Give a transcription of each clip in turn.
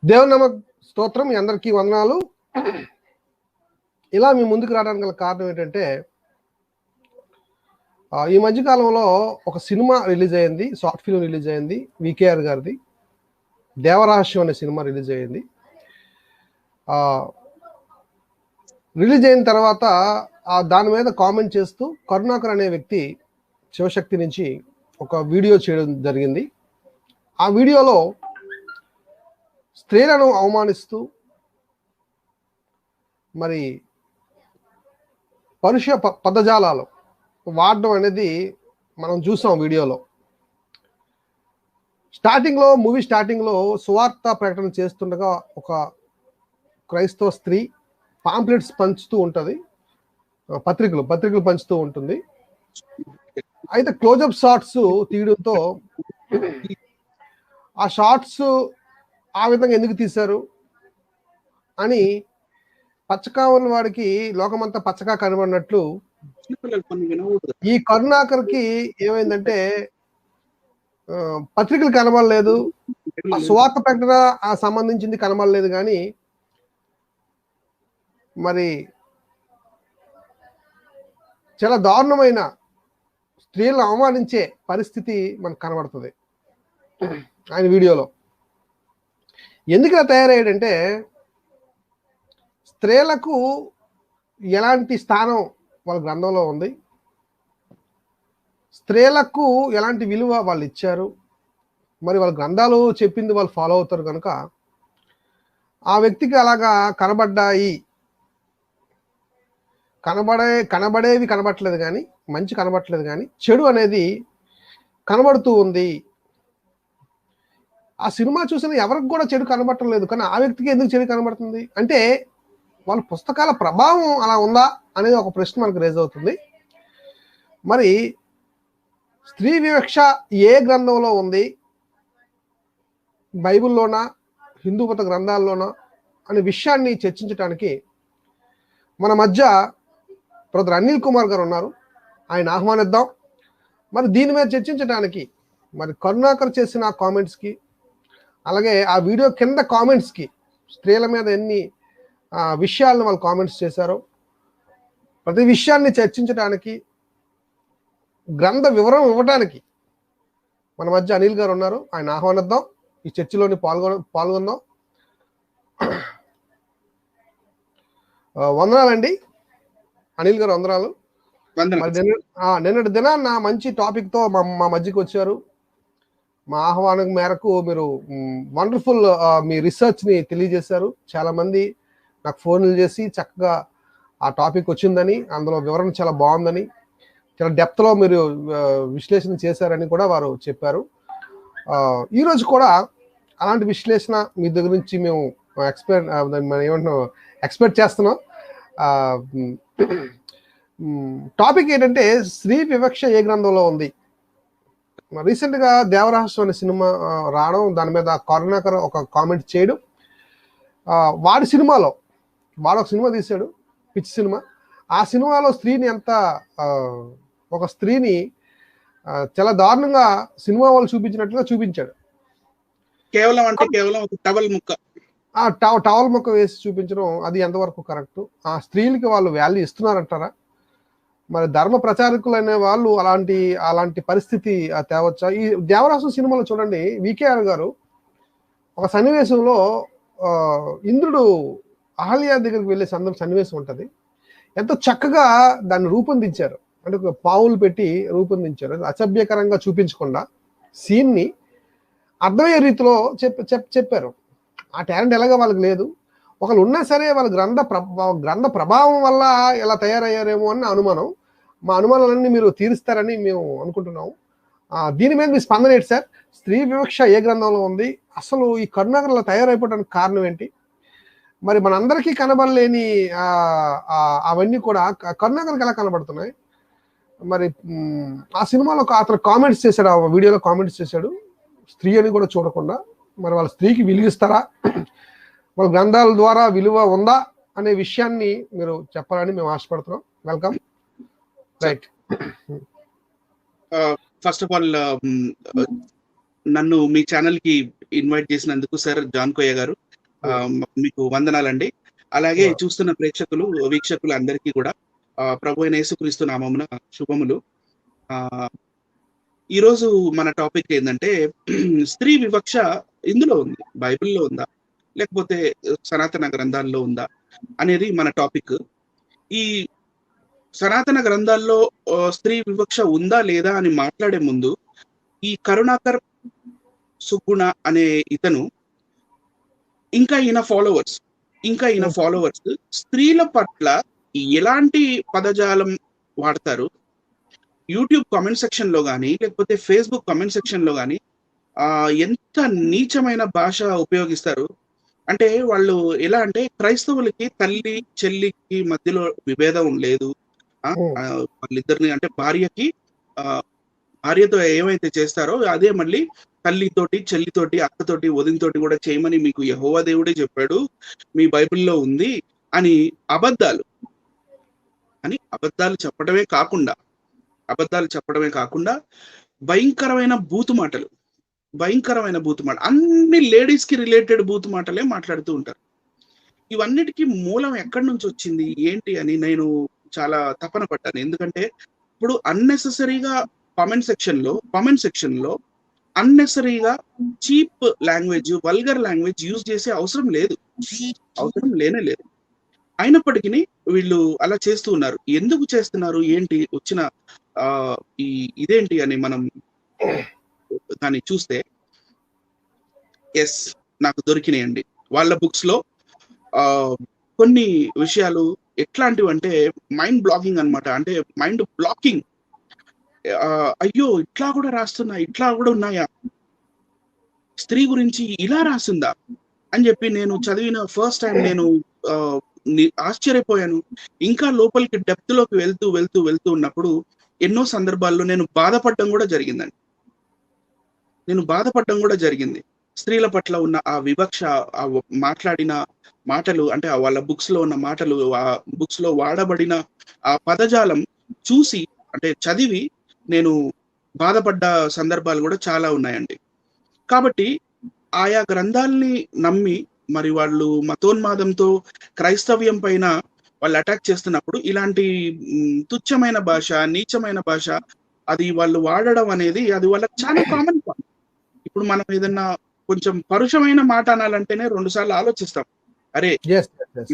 దేవుని నామ స్తోత్రం. మీ అందరికీ వందనాలు. ఇలా మీ ముందుకు రావడానికి గల కారణం ఏంటంటే, ఈ మధ్య కాలంలో ఒక సినిమా రిలీజ్ అయింది, షార్ట్ ఫిల్మ్ రిలీజ్ అయింది, వికేఆర్ గారిది. దేవరహస్యం అనే సినిమా రిలీజ్ అయింది. రిలీజ్ అయిన తర్వాత దాని మీద కామెంట్ చేస్తూ కరుణాకర్ అనే వ్యక్తి శివశక్తి నుంచి ఒక వీడియో చేయడం జరిగింది. ఆ వీడియోలో స్త్రీలను అవమానిస్తూ మరి పరుష పదజాలాలు వాడడం అనేది మనం చూసాం వీడియోలో. మూవీ స్టార్టింగ్లో సువార్త ప్రకటన చేస్తుండగా ఒక క్రైస్తవ స్త్రీ పాంప్లెట్స్ పంచుతూ ఉంటుంది, పత్రికలు పంచుతూ ఉంటుంది. అయితే క్లోజప్ షాట్స్ తీయడంతో ఆ షాట్స్ ఆ విధంగా ఎందుకు తీశారు అని పచ్చగా ఉన్న వాడికి లోకమంతా పచ్చగా కనబడినట్లు ఈ కరుణాకర్కి ఏమైందంటే పత్రికలు కనబడలేదు, ఆ సువార్త ప్రకటన సంబంధించింది కనబడలేదు, కానీ మరి చాలా దారుణమైన స్త్రీలను అవమానించే పరిస్థితి మనకు కనబడుతుంది ఆయన వీడియోలో. ఎందుకు ఇలా తయారయ్యాడంటే, స్త్రీలకు ఎలాంటి స్థానం వాళ్ళ గ్రంథంలో ఉంది, స్త్రీలకు ఎలాంటి విలువ వాళ్ళు ఇచ్చారు, మరి వాళ్ళ గ్రంథాలు చెప్పింది వాళ్ళు ఫాలో అవుతారు కనుక ఆ వ్యక్తికి అలాగా కనబడేవి కనబడట్లేదు, కానీ మంచి కనబడట్లేదు, కానీ చెడు అనేది కనబడుతూ ఉంది. ఆ సినిమా చూసిన ఎవరికి కూడా చెడు కనబడటం లేదు, కానీ ఆ వ్యక్తికి ఎందుకు చెడు కనబడుతుంది అంటే వాళ్ళ పుస్తకాల ప్రభావం అలా ఉందా అనేది ఒక ప్రశ్న మనకు రేజ్ అవుతుంది. మరి స్త్రీ వివక్ష ఏ గ్రంథంలో ఉంది, బైబిల్లోనా హిందూ మత గ్రంథాల్లోనా అనే విషయాన్ని చర్చించడానికి మన మధ్య బ్రదర్ అనిల్ కుమార్ గారు ఉన్నారు. ఆయన ఆహ్వానిద్దాం. మరి దీని మీద చర్చించడానికి మరి కరుణాకర్ చేసిన కామెంట్స్కి, అలాగే ఆ వీడియో కింద కామెంట్స్కి స్త్రీల మీద ఎన్ని విషయాలను వాళ్ళు కామెంట్స్ చేశారో ప్రతి విషయాన్ని చర్చించడానికి, గ్రంథ వివరం ఇవ్వడానికి మన మధ్య అనిల్ గారు ఉన్నారు. ఆయన ఆహ్వానిద్దాం, ఈ చర్చలోని పాల్గొందాం. వందనాలండి అనిల్ గారు, వందనాలు. నిన్నటి దినాన్న మంచి టాపిక్ తో మా మధ్యకి వచ్చారు. మా ఆహ్వానం మేరకు మీరు వండర్ఫుల్ మీ రీసెర్చ్ ని తెలియజేశారు. చాలా మంది నాకు ఫోన్లు చేసి చక్కగా ఆ టాపిక్ వచ్చిందని, అందులో వివరణ చాలా బాగుందని, చాలా డెప్త్ లో మీరు విశ్లేషణ చేశారని కూడా వారు చెప్పారు. ఈరోజు కూడా అలాంటి విశ్లేషణ మీ దగ్గర నుంచి మేము ఎక్స్పెక్ట్ చేస్తున్నాం. టాపిక్ ఏంటంటే స్త్రీ వివక్ష ఏ గ్రంథంలో ఉంది. రీసెంట్ గా దేవరహస్యం అనే సినిమా రావడం, దాని మీద కరుణాకర్ ఒక కామెంట్ చేయడం, వాడు ఒక సినిమా తీశాడు, పిచ్చి సినిమా. ఆ సినిమాలో స్త్రీని ఒక స్త్రీని చాలా దారుణంగా సినిమా వాళ్ళు చూపించినట్లుగా చూపించాడు. కేవలం ఒక టవల్ ముక్క వేసి చూపించడం అది ఎంతవరకు కరెక్ట్? ఆ స్త్రీలకి వాళ్ళు వాల్యూ ఇస్తున్నారంటారా? మరి ధర్మ ప్రచారకులైన వాళ్ళు అలాంటి పరిస్థితి తేవచ్చా? ఈ దేవరహస్యం సినిమాలో చూడండి, వికేఆర్ గారు ఒక సన్నివేశంలో ఇంద్రుడు అహల్య దగ్గరికి వెళ్ళే సన్నివేశం ఉంటుంది. ఎంతో చక్కగా దాన్ని రూపొందించారు, అంటే పావులు పెట్టి రూపొందించారు. అసభ్యకరంగా చూపించకుండా సీన్ని అర్థమయ్యే రీతిలో చెప్పారు. ఆ టాలెంట్ ఎలాగా వాళ్ళకి లేదు. ఒకళ్ళు ఉన్నా సరే వాళ్ళ గ్రంథ ప్రభావం వల్ల ఎలా తయారయ్యారేమో అని అనుమానం. మా అనుమానాలన్నీ మీరు తీరుస్తారని మేము అనుకుంటున్నాము. దీని మీద మీ స్పందన ఏంటి సార్? స్త్రీ వివక్ష ఏ గ్రంథంలో ఉంది? అసలు ఈ కరుణాకర్లో తయారైపోవడానికి కారణం ఏంటి? మరి మనందరికీ కనబడలేని అవన్నీ కూడా కరుణాకర్కి ఎలా కనబడుతున్నాయి? మరి ఆ సినిమాలో అతను కామెంట్స్ చేశాడు, ఆ వీడియోలో కామెంట్స్ చేశాడు, స్త్రీ అని కూడా చూడకుండా. మరి వాళ్ళ స్త్రీకి విలువిస్తారా, వాళ్ళ గ్రంథాల ద్వారా విలువ ఉందా అనే విషయాన్ని మీరు చెప్పాలని మేము ఆశపడుతున్నాం. Welcome. Right. First of all నన్ను మీ ఛానల్ కి ఇన్వైట్ చేసినందుకు సార్ జాన్ కోయ గారు మీకు వందనాలండి. అలాగే Yeah. చూస్తున్న వీక్షకులు అందరికీ కూడా ప్రభు అయిన యేసుక్రీస్తు నామమున శుభములు. ఈరోజు మన టాపిక్ ఏందంటే స్త్రీ వివక్ష ఇందులో ఉంది. బైబిల్‌లో ఉందా? లేకపోతే సనాతన గ్రంథాల్లో ఉందా? అనేది మన టాపిక్. ఈ సనాతన గ్రంథాల్లో స్త్రీ వివక్ష ఉందా? లేదా? అని మాట్లాడే ముందు ఈ కరుణాకర్ సుగుణ అనే ఇతను ఇంకా ఈయన ఫాలోవర్స్ స్త్రీల పట్ల ఎలాంటి పదజాలం వాడతారు, యూట్యూబ్ కామెంట్ సెక్షన్ లో గానీ లేకపోతే ఫేస్బుక్ కామెంట్ సెక్షన్ లో గానీ ఎంత నీచమైన భాష ఉపయోగిస్తారు అంటే, వాళ్ళు ఎలా అంటే క్రైస్తవులకి తల్లి చెల్లికి మధ్యలో విభేదం లేదు. వాళ్ళిద్దరిని అంటే భార్యతో ఏమైతే చేస్తారో అదే మళ్ళీ తల్లితోటి, చెల్లితోటి, అక్కతోటి, వదినతోటి కూడా చేయమని మీకు యెహోవా దేవుడే చెప్పాడు, మీ బైబిల్లో ఉంది అని అబద్ధాలు చెప్పడమే కాకుండా భయంకరమైన బూతు మాటలు, అన్ని లేడీస్ కి రిలేటెడ్ బూతు మాటలే మాట్లాడుతూ ఉంటారు. ఇవన్నిటికీ మూలం ఎక్కడి నుంచి వచ్చింది ఏంటి అని నేను చాలా తపన పడ్డాను. ఎందుకంటే ఇప్పుడు అన్నెసెసరీగా కామెంట్ సెక్షన్ లో అన్నెసరీగా cheap language, vulgar language use చేసే అవసరం లేనే లేదు. అయినప్పటికీ వీళ్ళు అలా చేస్తూ ఉన్నారు. ఎందుకు చేస్తున్నారు, ఏంటి వచ్చిన ఇదేంటి అని మనం దాన్ని చూస్తే నాకు దొరికినాయండి. వాళ్ళ బుక్స్ లో కొన్ని విషయాలు ఎట్లాంటివంటే మైండ్ బ్లాకింగ్ అన్నమాట. అంటే మైండ్ బ్లాకింగ్. అయ్యో ఇట్లా కూడా రాస్తున్నా, ఇట్లా కూడా ఉన్నాయా, స్త్రీ గురించి ఇలా రాసిందా అని చెప్పి నేను చదివిన ఫస్ట్ టైం నేను ఆశ్చర్యపోయాను. ఇంకా లోపలికి డెప్త్ లోకి వెళ్తూ ఉన్నప్పుడు ఎన్నో సందర్భాల్లో నేను బాధపడడం కూడా జరిగింది. స్త్రీల పట్ల ఉన్న ఆ వివక్ష, మాట్లాడిన మాటలు, అంటే వాళ్ళ బుక్స్ లో ఉన్న మాటలు, ఆ బుక్స్ లో వాడబడిన ఆ పదజాలం చూసి, అంటే చదివి నేను బాధపడ్డ సందర్భాలు కూడా చాలా ఉన్నాయండి. కాబట్టి ఆయా గ్రంథాలని నమ్మి మరి వాళ్ళు మతోన్మాదంతో క్రైస్తవ్యం పైన వాళ్ళు అటాక్ చేస్తున్నప్పుడు ఇలాంటి తుచ్చమైన భాష, నీచమైన భాష అది వాళ్ళు వాడడం అనేది అది వాళ్ళకి చాలా కామన్. ఇప్పుడు మనం ఏదన్నా కొంచెం పరుషమైన మాట అనాలంటేనే 2 సార్లు ఆలోచిస్తాం. అరే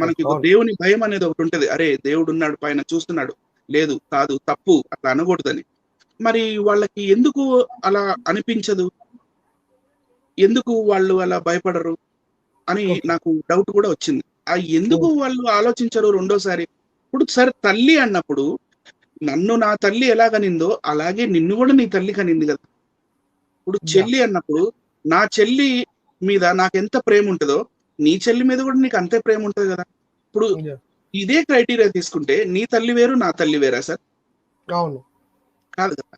మనకి దేవుని భయం అనేది ఒకటి ఉంటది. అరే దేవుడు ఉన్నాడు, పైన చూస్తున్నాడు, లేదు కాదు తప్పు అట్లా అనకూడదని. మరి వాళ్ళకి ఎందుకు అలా అనిపించదు, ఎందుకు వాళ్ళు అలా భయపడరు అని నాకు డౌట్ కూడా వచ్చింది. ఎందుకు వాళ్ళు ఆలోచించరు రెండోసారి? ఇప్పుడు సరే తల్లి అన్నప్పుడు నన్ను నా తల్లి ఎలా కనిందో అలాగే నిన్ను కూడా నీ తల్లి కనింది కదా. ఇప్పుడు చెల్లి అన్నప్పుడు నా చెల్లి మీద నాకెంత ప్రేమ ఉంటుందో నీ చెల్లి మీద కూడా నీకు అంతే ప్రేమ ఉంటుంది కదా. ఇప్పుడు ఇదే క్రైటీరియా తీసుకుంటే నీ తల్లి వేరు, నా తల్లి వేరా సార్? అవును, కాదు కదా.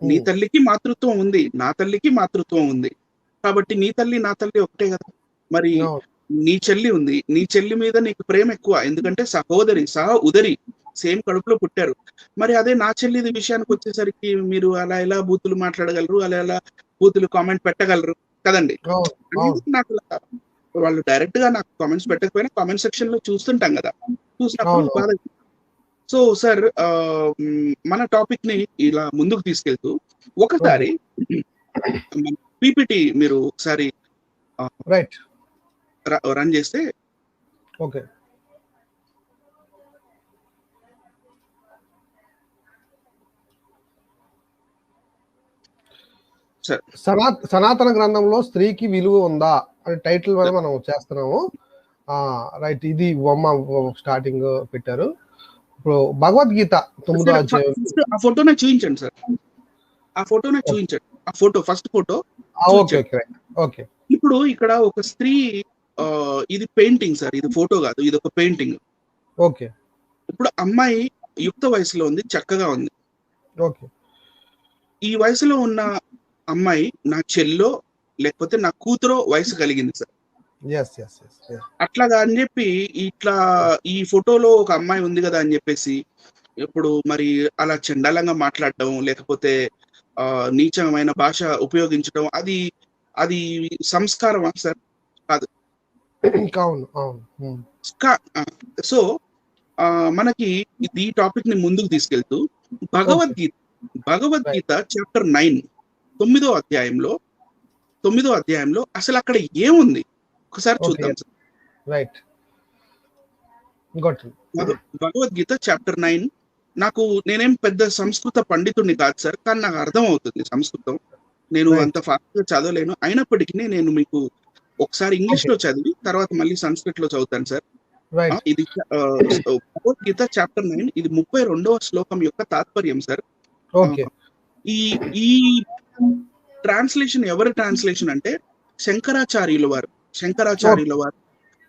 నీ తల్లికి మాతృత్వం ఉంది, నా తల్లికి మాతృత్వం ఉంది. కాబట్టి నీ తల్లి నా తల్లి ఒకటే కదా. మరి నీ చెల్లి ఉంది, నీ చెల్లి మీద నీకు ప్రేమ ఎక్కువ, ఎందుకంటే ఉదరి సేమ్ కడుపులో పుట్టారు. మరి అదే నా చెల్లి విషయానికి వచ్చేసరికి మీరు అలా ఎలా బూతులు మాట్లాడగలరు, అలా ఎలా బూతులు కామెంట్ పెట్టగలరు కదండి. నాకు వాళ్ళు డైరెక్ట్ గా నాకు కామెంట్స్ పెట్టకపోయినా కామెంట్ సెక్షన్ లో చూస్తుంటాం కదా, చూసినప్పుడు బాధ. సో సార్, మన టాపిక్ ని ఇలా ముందుకు తీసుకెళ్తూ ఒకసారి పీపీటీ మీరు ఒకసారి రన్ చేస్తే. ఓకే, సనాతన గ్రంథంలో స్త్రీకి విలువ ఉందా అని టైటిల్ మీద మనం చేస్తున్నాము. రైట్, ఇది స్టార్టింగ్ పెట్టారు. ఇప్పుడు భగవద్గీత 9వ అధ్యాయం. ఆ ఫోటోనే చూపించండి సార్, ఆ ఫోటో ఫస్ట్ ఫోటో. ఓకే, ఇప్పుడు ఇక్కడ ఒక స్త్రీ, ఇది పెయింటింగ్ సార్, ఇది ఫోటో కాదు, ఇది ఒక పెయింటింగ్. ఓకే, ఇప్పుడు అమ్మాయి యుక్త వయసులో ఉంది, చక్కగా ఉంది. ఓకే, ఈ వయసులో ఉన్న అమ్మాయి నా చెల్లో లేకపోతే నా కూతురో వయసు కలిగింది సార్. అట్లాగా అని చెప్పి ఇట్లా ఈ ఫోటోలో ఒక అమ్మాయి ఉంది కదా అని చెప్పేసి ఇప్పుడు మరి అలా చండాలంగా మాట్లాడడం, లేకపోతే నీచమైన భాష ఉపయోగించడం, అది సంస్కారమా సార్? కాదు. అవును అవును. సో మనకి ఈ టాపిక్ ని ముందుకు తీసుకెళ్తూ భగవద్గీత రైట్ భగవద్గీత చాప్టర్ 9 9వ అధ్యాయంలో అసలు అక్కడ ఏముంది ఒకసారి ఓకే చూద్దాం sir. Right got Bhagavad Gita chapter 9. నేనేం పెద్ద సంస్కృత పండితుడిని కాదు సార్, కానీ నాకు అర్థం అవుతుంది సంస్కృతం. నేను అంత రైట్ ఫాస్ట్ గా చదవలేను, అయినప్పటికీ నేను మీకు ఒకసారి ఇంగ్లీష్ ఓకే లో చదివి తర్వాత మళ్ళీ సంస్కృత్ లో చదువుతాను సార్. రైట్ ఇది భగవద్గీత చాప్టర్ 9, ఇది 32వ శ్లోకం యొక్క తాత్పర్యం సార్. ఆ, ఓకే ఈ ఈ ట్రాన్స్లేషన్ ఎవరి ట్రాన్స్లేషన్ అంటే శంకరాచార్యుల వారి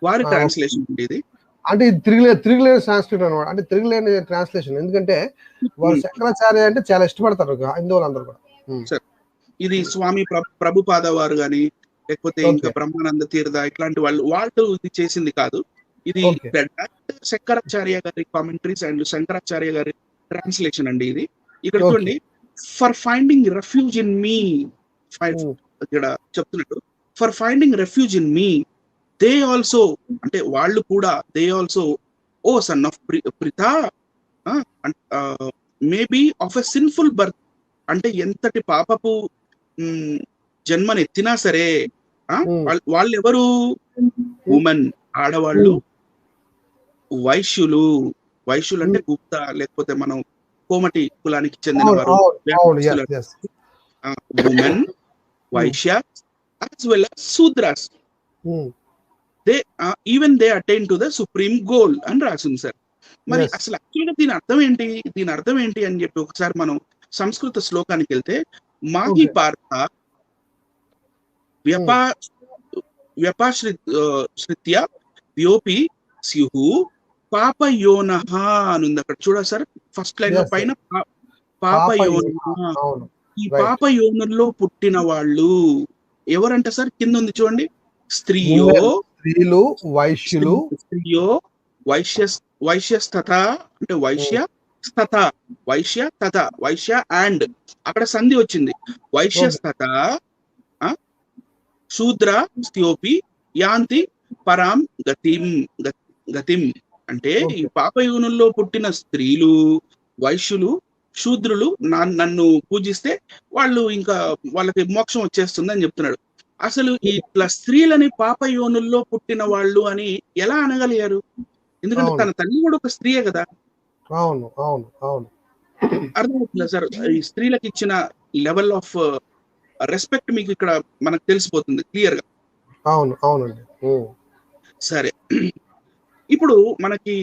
ఓకే. ట్రాన్స్లేషన్ అండి ఇది. అంటే ఇది తిరిగిలేని సంస్కృతం అనమాట, అంటే తిరిగిలేని ట్రాన్స్లేషన్. ఎందుకంటే వాళ్ళు శంకరాచార్య అంటే చాలా ఇష్టపడతారు హిందువులు అందరూ కూడా. సార్ ఇది స్వామి ప్రభుపాద వారు గాని, లేకపోతే ఇంకా ఓకే బ్రహ్మానంద తీర్థ ఇట్లాంటి వాళ్ళు ఇది చేసింది కాదు. ఇది ఓకే శంకరాచార్య గారి కామెంటరీస్ అండ్ శంకరాచార్య గారి ట్రాన్స్లేషన్ అండి ఇది. ఇక్కడ ఓకే చూడండి, for finding refuge in me, ఇక్కడ చెప్తున్నట్టు for finding refuge in me they also, అంటే వాళ్ళు కూడా, they also O son of Pritha maybe of a sinful birth, అంటే ఎంతటి పాపపు జన్మనెత్తినా సరే వాళ్ళు ఎవరు, ఉమెన్ ఆడవాళ్ళు, వైశ్యులు అంటే గుప్త లేకపోతే మనం కోమటి కులానికి చెందిన వారు, ఉమెన్, వైశ్య as well as Sudras. Even they attain to the supreme goal అని రాసింది సార్. మరి అసలు యాక్చువల్గా దీని అర్థం ఏంటి అని చెప్పి ఒకసారి మనం సంస్కృత శ్లోకానికి వెళ్తే, మాహి పార్థ వ్యపాశ్రిత్య వ్యోపి స్యుహు పాపయోనః అని ఉంది అక్కడ చూడ సార్, ఫస్ట్ లైన్ లో పైన పాపయోనః. ఈ పాపయోనుల్లో పుట్టిన వాళ్ళు ఎవరంట సార్? కింద ఉంది చూడండి, స్త్రీలు వైశ్యులు, వైశ్యస్తథ అంటే వైశ్య అండ్ అక్కడ సంధి వచ్చింది, వైశ్యస్తథ శూద్ర స్థ్యోపి యాంతి పరాం గతిం అంటే ఈ పాపయోనుల్లో పుట్టిన స్త్రీలు, వైశ్యులు, శూద్రులు నన్ను పూజిస్తే వాళ్ళు ఇంకా వాళ్ళకి మోక్షం వచ్చేస్తుంది అని చెప్తున్నాడు. అసలు ఇట్లా స్త్రీలని పాపయోనుల్లో పుట్టిన వాళ్ళు అని ఎలా అనగలిగారు? ఎందుకంటే తన తల్లి కూడా ఒక స్త్రీయే కదా. అవును అవును అవును అర్థమవుతుందా సార్? ఈ స్త్రీలకు ఇచ్చిన లెవెల్ ఆఫ్ రెస్పెక్ట్ మీకు ఇక్కడ మనకు తెలిసిపోతుంది క్లియర్ గా. అవును అవునండి. సరే, ఇప్పుడు మనకి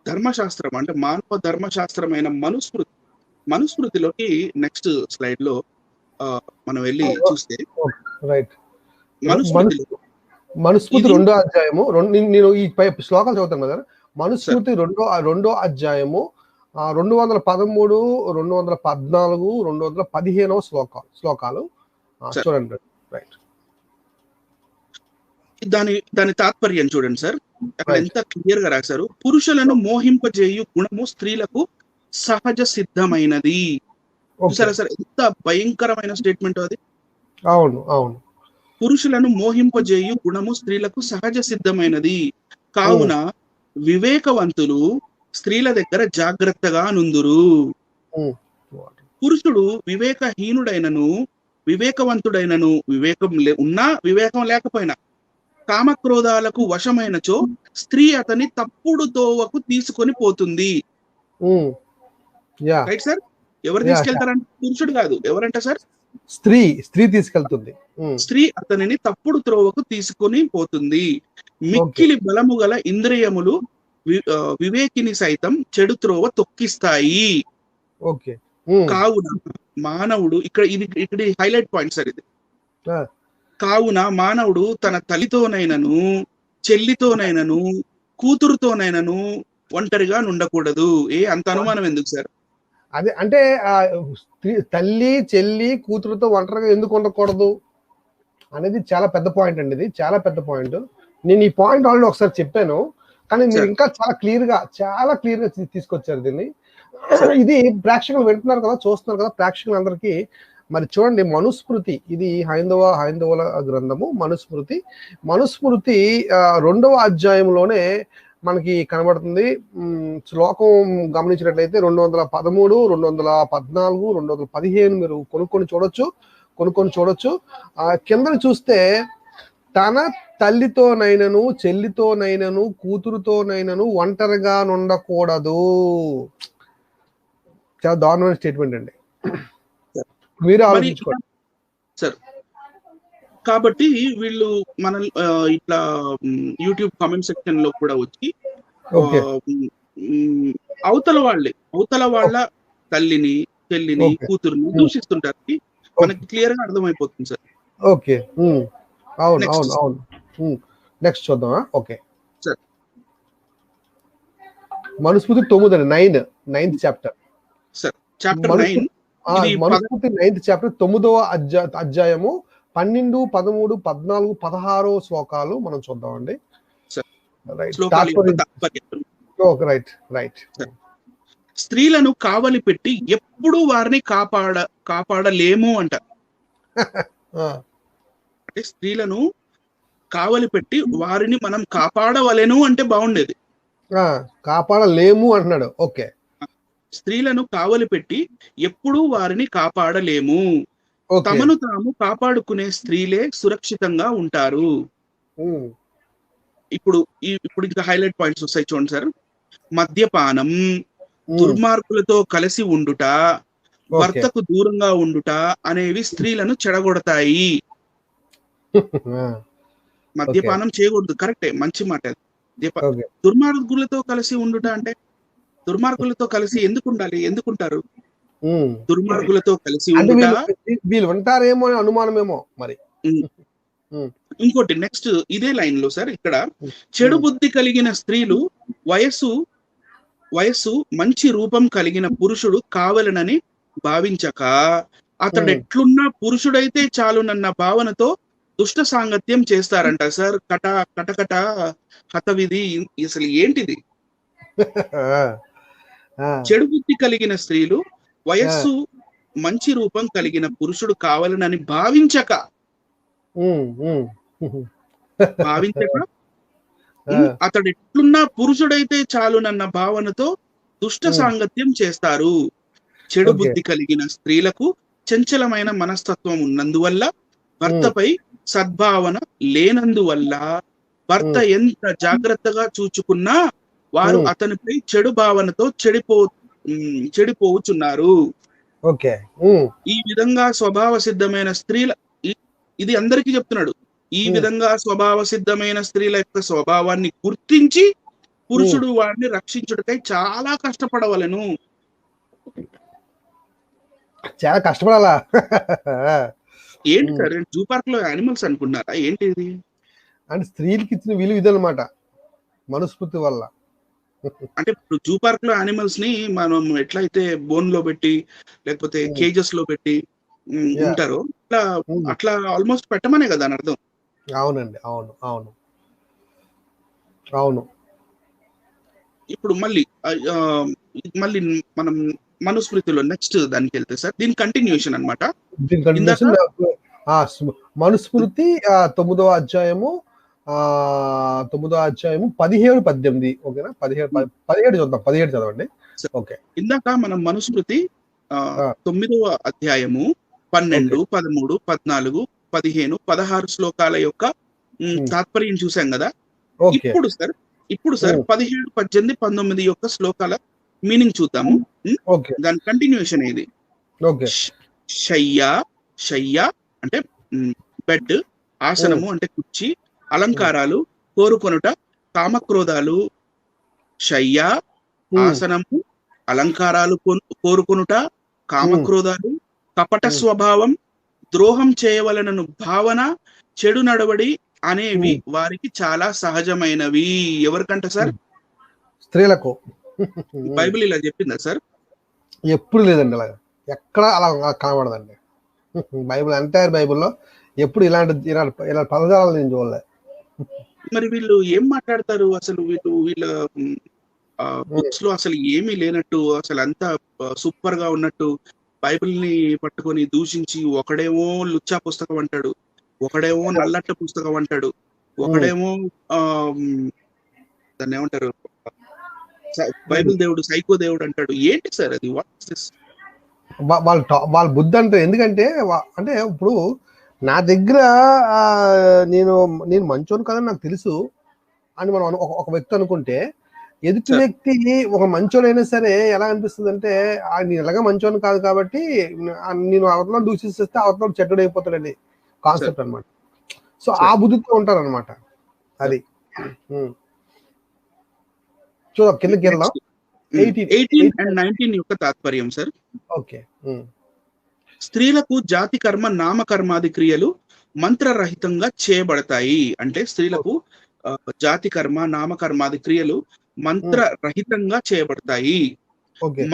ధర్మశాస్త్రం అంటే మానవ ధర్మశాస్త్రమైన మనుస్మృతిలోకి నెక్స్ట్ స్లైడ్ లో మనం వెళ్ళి చూస్తే, మనుస్మృతి 2వ అధ్యాయము, నేను ఈ శ్లోకాలు చదువుతాను కదా. మనుస్మృతి 2వ అధ్యాయము 213, 214, 215 శ్లోకాలు చూడండి. రైట్, దాని తాత్పర్యం చూడండి సార్, అక్కడ ఎంత క్లియర్ గా రాశారు. పురుషులను మోహింపజేయు గుణము స్త్రీలకు సహజ సిద్ధమైనది. చూసారా సార్ ఎంత భయంకరమైన స్టేట్మెంట్ అది? అవును అవును. పురుషులను మోహింపజేయు గుణము స్త్రీలకు సహజ సిద్ధమైనది కావున వివేకవంతులు స్త్రీల దగ్గర జాగ్రత్తగా నుందురు. పురుషుడు వివేకహీనుడైనను వివేకవంతుడైనను, వివేకం ఉన్నా వివేకం లేకపోయినా, కామక్రోధాలకు వశమైనచో స్త్రీ అతని తప్పుడు తోవకు తీసుకొని పోతుంది. Right sir? ఎవరు తీసుకెళ్తారంటే పురుషుడు కాదు, ఎవరంట సార్? స్త్రీ తీసుకెళ్తుంది. స్త్రీ అతనిని తప్పుడు త్రోవకు తీసుకొని పోతుంది. మిక్కిలి బలము గల ఇంద్రియములు వివేకిని సైతం చెడు త్రోవ తొక్కిస్తాయి. కావున మానవుడు ఇక్కడ హైలైట్ పాయింట్ సార్ ఇది. కావున మానవుడు తన తల్లితోనైనను, చెల్లితోనైనను, కూతురుతోనైనను ఒంటరిగా ఉండకూడదు. అంత అనుమానం ఎందుకు సార్? అదే అంటే తల్లి, చెల్లి, కూతురుతో ఒంటరిగా ఎందుకు ఉండకూడదు అనేది చాలా పెద్ద పాయింట్ అండి. ఇది చాలా పెద్ద పాయింట్. నేను ఈ పాయింట్ ఆల్రెడీ ఒకసారి చెప్పాను, కానీ మీరు ఇంకా చాలా క్లియర్ గా తీసుకొచ్చారు దీన్ని. ఇది ప్రేక్షకులు వింటున్నారు కదా, చూస్తున్నారు కదా, ప్రేక్షకులందరికీ మరి చూడండి మనుస్మృతి, ఇది హైందవుల గ్రంథము మనుస్మృతి. మనుస్మృతి 2వ అధ్యాయంలోనే మనకి కనబడుతుంది. శ్లోకం గమనించినట్లయితే 213, 214, 215 మీరు కొనుక్కొని చూడొచ్చు. కింద చూస్తే తన తల్లితోనైనను చెల్లితోనైనను కూతురుతోనైనను ఒంటరిగా ఉండకూడదు. చాలా దారుణమైన స్టేట్మెంట్ అండి. మీరు ఆలోచించుకోండి సార్. కాబట్టి వీళ్ళు మన ఇట్లా యూట్యూబ్ కామెంట్ సెక్షన్ లో కూడా వచ్చి అవతల వాళ్ళ తల్లిని చెల్లిని కూతురుని దూషిస్తుంటారు. మనకి క్లియర్ గా అర్థమైపోతుంది సార్. ఓకే, అవును. నెక్స్ట్ చూద్దామా? Okay sir, Manusmriti 9 9th chapter sir. Chapter 9 Manusmriti 9th chapter 9వ అధ్యాయము 12, 13, 14, 16 శ్లోకాలు మనం చూద్దామండి. రైట్. స్త్రీలను కావలి పెట్టి ఎప్పుడు వారిని కాపాడలేము అంట. అంటే స్త్రీలను కావలి పెట్టి వారిని మనం కాపాడవలేను అంటే బాగుండేది. కాపాడలేము అంటున్నాడు. ఓకే, స్త్రీలను కావలి పెట్టి ఎప్పుడు వారిని కాపాడలేము. తమను తాము కాపాడుకునే స్త్రీలే సురక్షితంగా ఉంటారు. ఇప్పుడు ఇంకా హైలైట్ పాయింట్స్ వస్తాయి చూడండి సార్. మద్యపానం, దుర్మార్గులతో కలిసి ఉండుట, భర్తకు దూరంగా ఉండుట అనేవి స్త్రీలను చెడగొడతాయి. మద్యపానం చేయకూడదు, కరెక్టే, మంచి మాట. దుర్మార్గులతో కలిసి ఉండుట అంటే దుర్మార్గులతో కలిసి ఎందుకుంటారు? దుర్మార్గులతో కలిసి వీళ్ళు ఉంటారేమో అని అనుమానమేమో మరి. ఇంకోటి నెక్స్ట్ ఇదే లైన్ లో సార్, ఇక్కడ చెడు బుద్ధి కలిగిన స్త్రీలు వయస్సు మంచి రూపం కలిగిన పురుషుడు కావలనని భావించక అతడెట్లున్నా పురుషుడైతే చాలునన్న భావనతో దుష్ట సాంగత్యం చేస్తారంట సార్. కటకట హతవిధి. అసలు ఏంటిది? చెడు బుద్ధి కలిగిన స్త్రీలు వయస్సు మంచి రూపం కలిగిన పురుషుడు కావాలనని భావించక అతడు ఎట్లున్నా పురుషుడైతే చాలునన్న భావనతో దుష్ట సాంగత్యం చేస్తారు. చెడు బుద్ధి కలిగిన స్త్రీలకు చంచలమైన మనస్తత్వం ఉన్నందువల్ల, భర్తపై సద్భావన లేనందువల్ల, భర్త ఎంత జాగ్రత్తగా చూచుకున్నా వారు అతనిపై చెడు భావనతో చెడిపోవచ్చున్నారు. ఈ విధంగా స్వభావ సిద్ధమైన స్త్రీల, ఇది అందరికీ చెప్తున్నాడు, ఈ విధంగా స్వభావ సిద్ధమైన స్త్రీల యొక్క స్వభావాన్ని గుర్తించి పురుషుడు వారిని రక్షించుటకై చాలా కష్టపడవలను. చాలా కష్టపడాలా? ఏంటి సార్, జూ పార్క్ లో యానిమల్స్ అనుకున్నారా ఏంటి ఇది? అంటే స్త్రీలకి ఇచ్చిన విలువ ఇదన్నమాట మనుస్మృతి వల్ల. అంటే ఇప్పుడు జూ పార్క్ లో యానిమల్స్ ని మనం ఎట్లయితే బోన్ లో పెట్టి లేకపోతే కేజెస్ లో పెట్టి ఉంటారో అట్లా ఆల్మోస్ట్ పెట్టమనే కదా అని అర్థం. అవునండి, అవును. ఇప్పుడు మళ్ళీ మనం మనుస్మృతిలో నెక్స్ట్ దానికి వెళ్తే సార్, దీని కంటిన్యూషన్ అన్నమాట. మనుస్మృతి 9వ అధ్యాయము 17-18. ఓకేనా? 17 చూద్దాం. 17 చదవండి. ఓకే. ఇందాక మనం మనుస్మృతి 9వ అధ్యాయము 12, 13, 14, 15, 16 శ్లోకాల యొక్క తాత్పర్యం చూసాం కదా. ఇప్పుడు సార్ 17, 18, 19 యొక్క శ్లోకాల మీనింగ్ చూద్దాము. దాని కంటిన్యూషన్ ఇది. శయ్య అంటే బెడ్, ఆసనము అంటే కుర్చీ, అలంకారాలు కోరుకొనుట, కామక్రోధాలు. శయ్య, ఆసనము, అలంకారాలు కోరుకొనుట, కామక్రోధాలు, కపట స్వభావం, ద్రోహం చేయవలనను భావన, చెడు నడవడి అనేవి వారికి చాలా సహజమైనవి. ఎవరికంట సార్? స్త్రీలకు. బైబిల్ ఇలా చెప్పిందా సార్? ఎప్పుడు లేదండి, అలాగా ఎక్కడ అలా కనబడదండి. ఎంటైర్ బైబిల్లో ఎప్పుడు ఇలాంటి పదజాలాలు నేను చూడలే. మరి వీళ్ళు ఏం మాట్లాడతారు అసలు? వీళ్ళ బుక్స్ లో అసలు ఏమీ లేనట్టు, అసలు అంతా సూపర్ గా ఉన్నట్టు బైబిల్ని పట్టుకొని దూషించి ఒకడేమో లుచ్చా పుస్తకం అంటాడు, ఒకడేమో నల్లట్ట పుస్తకం అంటాడు, ఒకడేమో దాన్ని ఏమంటారు బైబిల్ దేవుడు సైకో దేవుడు అంటాడు. ఏంటి సార్ అది? వాళ్ళ బుద్ధి అంటే ఎందుకంటే అంటే ఇప్పుడు నా దగ్గర నేను మంచోను కదా నాకు తెలుసు అని మనం ఒక వ్యక్తి అనుకుంటే, ఎదుటి వ్యక్తి ఒక మంచోడైనా సరే ఎలా అనిపిస్తుంది అంటే నేను ఎలాగా మంచోను కాదు కాబట్టి నేను అవతల దూషిస్తే అవతల చెడ్డడు అయిపోతాడని కాన్సెప్ట్ అనమాట. సో ఆ బుద్ధితో ఉంటారు అనమాట. అది చూద్దాం కిందకి వెళ్దాం. 18 and 19 యొక్క తాత్పర్యం సార్. ఓకే. స్త్రీలకు జాతి కర్మ నామకర్మాది క్రియలు మంత్రరహితంగా చేయబడతాయి. అంటే స్త్రీలకు జాతి కర్మ నామకర్మాది క్రియలు మంత్రరహితంగా చేయబడతాయి.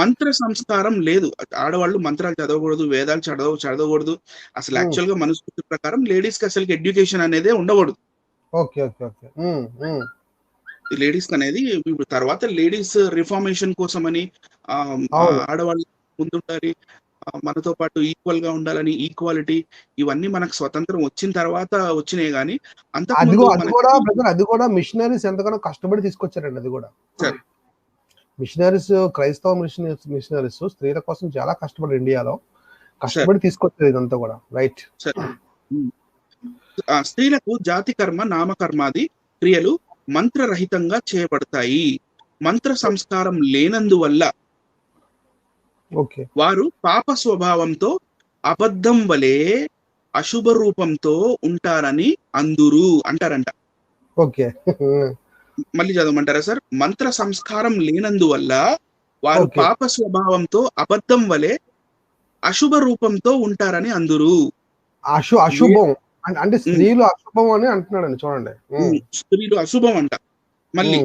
మంత్ర సంస్కారం లేదు. ఆడవాళ్ళు మంత్రాలు చదవకూడదు, వేదాలు చదవకూడదు. అసలు యాక్చువల్ గా మనుస్మృతి ప్రకారం లేడీస్ కి అసలు ఎడ్యుకేషన్ అనేది ఉండకూడదు. లేడీస్ అనేది ఇప్పుడు తర్వాత లేడీస్ రిఫార్మేషన్ కోసం అని ఆడవాళ్ళు ముందుండాలి, మనతో పాటు ఈక్వల్ గా ఉండాలని ఈక్వాలిటీ ఇవన్నీ మనకు స్వతంత్రం వచ్చిన తర్వాత వచ్చినాయి. కానీ అది కూడా మిషనరీస్ ఎంతగానో కష్టపడి తీసుకొచ్చారండి. అది కూడా మిషనరీస్, క్రైస్తవ మిషనరీస్ స్త్రీల కోసం చాలా కష్టపడి ఇండియాలో కష్టపడి తీసుకొచ్చారు ఇదంతా కూడా. రైట్. స్త్రీలకు జాతి కర్మ నామకర్మాది క్రియలు మంత్రరహితంగా చేయబడతాయి. మంత్ర సంస్కారం లేనందువల్ల వారు పాప స్వభావంతో అబద్ధం వలె అశుభ రూపంతో ఉంటారని అంటారంట. ఓకే, మళ్ళీ చదవమంటారా సార్? మంత్ర సంస్కారం లేనందువల్ల వారు పాప స్వభావంతో అబద్ధం వలె అశుభ రూపంతో ఉంటారని అందురు. అశుభం అంటే స్త్రీలు అశుభం అని అంటున్నాడండి. చూడండి, స్త్రీలు అశుభం అంట. మళ్ళీ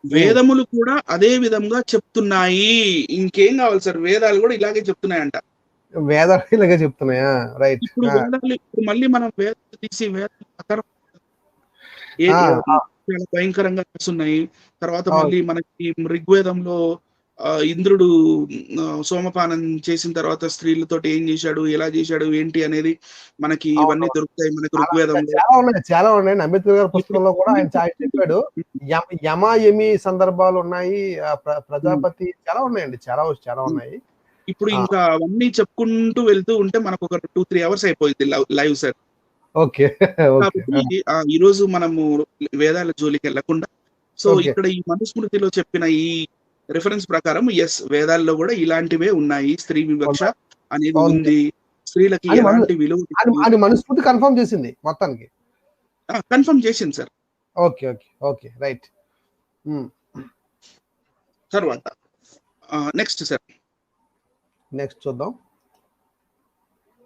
వేదములు కూడా అదే విధంగా చెప్తున్నాయి. ఇంకేం కావాలి సార్? వేదాలు కూడా ఇలాగే చెప్తున్నాయంట. వేదాలు ఇలాగే చెప్తున్నాయా? రైట్. ఇప్పుడు వేదాలు మళ్ళీ మనం వేదాలు తీసి వేదాలు చాలా భయంకరంగా వస్తున్నాయి. తర్వాత మళ్ళీ మనకి ఋగ్వేదంలో ఇంద్రుడు సోమపానం చేసిన తర్వాత స్త్రీలతో ఏం చేశాడు, ఎలా చేశాడు, ఏంటి అనేది మనకి ఇవన్నీ దొరుకుతాయి మనకి ఋగ్వేదంలో. చాలా ఉన్నాయి. అంబేద్కర్ గారి పుస్తకంలో కూడా ఆయన చెప్పాడు. యమి సందర్భాలు ఉన్నాయి, ప్రజాపతి చాలా ఉన్నాయండి, చాలా ఉన్నాయి. ఇప్పుడు ఇంకా అవన్నీ చెప్పుకుంటూ వెళ్తూ ఉంటే మనకు ఒక 2-3 అవర్స్ అయిపోయింది లైవ్ సార్. ఓకే. కాబట్టి ఈ రోజు మనము వేదాల జోలికి వెళ్లకుండా, సో ఇక్కడ ఈ మనుస్మృతిలో చెప్పిన ఈ రిఫరెన్స్ ప్రకారం వేదాల్లో కూడా ఇలాంటివే ఉన్నాయి. స్త్రీ వివక్ష అనేది ఉంది, స్త్రీలకి ఎలాంటి విలువ మనుస్మృతి కన్ఫర్మ్ చేసింది, మొత్తానికి కన్ఫర్మ్ చేసింది సార్. Okay right. తర్వాత నెక్స్ట్ సార్, నెక్స్ట్ చూద్దాం.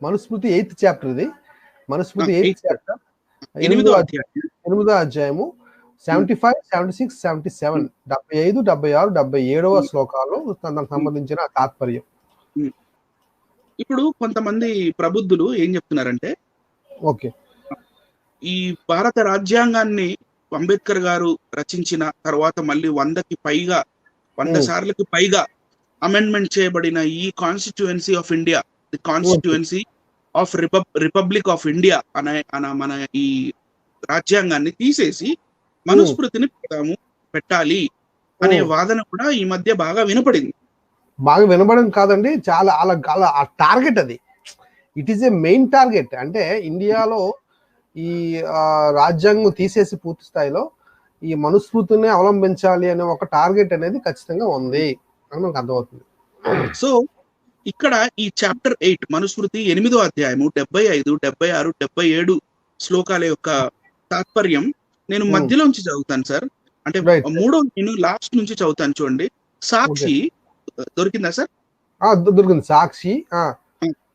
Manusmriti 8th chapter. ఇది మనుస్మృతి 8th చాప్టర్, 8వ అధ్యాయము 75, 76, 77, 75, 76, 77 శ్లోకాలు దానికి సంబంధించిన తాత్పర్యం. ఇప్పుడు కొంతమంది ప్రబుద్ధులు ఏం చెప్తున్నారంటే, ఈ భారత రాజ్యాంగాన్ని అంబేద్కర్ గారు రచించిన తర్వాత మళ్ళీ 100 సార్లకి పైగా అమెండ్మెంట్ చేయబడిన ఈ constituency of India, the constituency of republic of India అనే మన ఈ రాజ్యాంగాన్ని తీసేసి మనుస్మృతిని పెట్టాలి అనే వాదన కూడా ఈ మధ్య బాగా వినపడింది. కాదండి, చాలా ఆ టార్గెట్ అది. It is a main target. అంటే ఇండియాలో ఈ రాజ్యాంగం తీసేసి పూర్తి స్థాయిలో ఈ మనుస్మృతిని అవలంబించాలి అనే ఒక టార్గెట్ అనేది ఖచ్చితంగా ఉంది అని మనకు అర్థమవుతుంది. సో ఇక్కడ ఈ చాప్టర్ 8 మనుస్మృతి 8వ అధ్యాయము 75, 76, 77 శ్లోకాల యొక్క తాత్పర్యం నేను మధ్యలోంచి చదువుతాను సార్. అంటే 3వ నేను లాస్ట్ నుంచి చదువుతాను. చూడండి, సాక్షి దొరికిందా సార్? దొరికింది.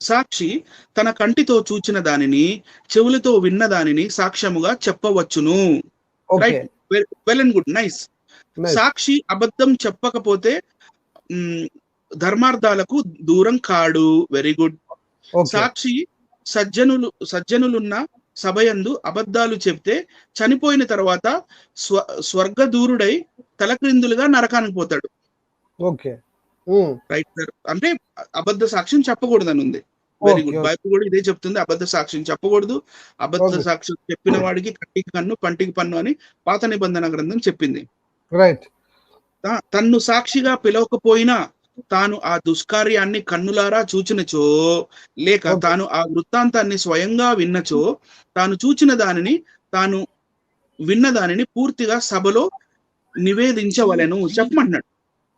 సాక్షి తన కంటితో చూచిన దానిని, చెవులతో విన్న దానిని సాక్ష్యముగా చెప్పవచ్చును. Right, well and good, nice. సాక్షి అబద్ధం చెప్పకపోతే ధర్మార్థాలకు దూరం కాడు. Very good. సాక్షి సజ్జనులున్న సభయందు అబద్ధాలు చెప్తే చనిపోయిన తర్వాత స్వర్గదూరుడై తలక్రిందులుగా నరకానికి పోతాడు. Right sir. అంటే అబద్ధ సాక్ష్యం చెప్పకూడదని ఉంది. Very okay. Good. Okay. Bible కూడా ఇదే చెప్తుంది. అబద్ధ సాక్ష్యం చెప్పకూడదు. అబద్ధ ఓకే. సాక్ష్యం చెప్పిన వాడికి కంటికి కన్ను, పంటికి పన్ను అని పాత నిబంధన గ్రంథం చెప్పింది. రైట్. తన్ను సాక్షిగా పిలవకపోయినా తాను ఆ దుష్కార్యాన్ని కన్నులారా చూచినచో, లేక ఓకే. తాను ఆ వృత్తాంతాన్ని స్వయంగా విన్నచో, తాను చూచిన దానిని, తాను విన్న దానిని పూర్తిగా సభలో నివేదించవలెను చెప్పమంటున్నాడు.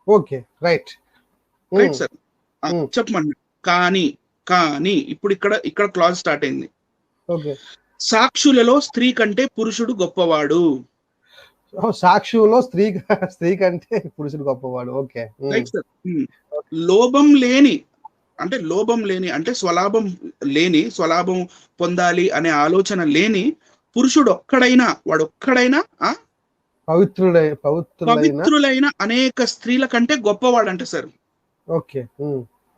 ఓకే. రైట్. Right sir. చెప్పమంటున్నాడు. కానీ, కానీ ఇప్పుడు ఇక్కడ క్లాజ్ స్టార్ట్ అయింది. ఓకే. సాక్షులలో స్త్రీ కంటే పురుషుడు గొప్పవాడు. సాక్షువులో స్త్రీ కంటే పురుషుడు గొప్పవాడు. ఓకే. Right sir. లోభం లేని అంటే స్వలాభం పొందాలి అనే ఆలోచన లేని పురుషుడు వాడొక్కడైనా పవిత్రులైన అనేక స్త్రీల కంటే గొప్పవాడంట సార్. ఓకే.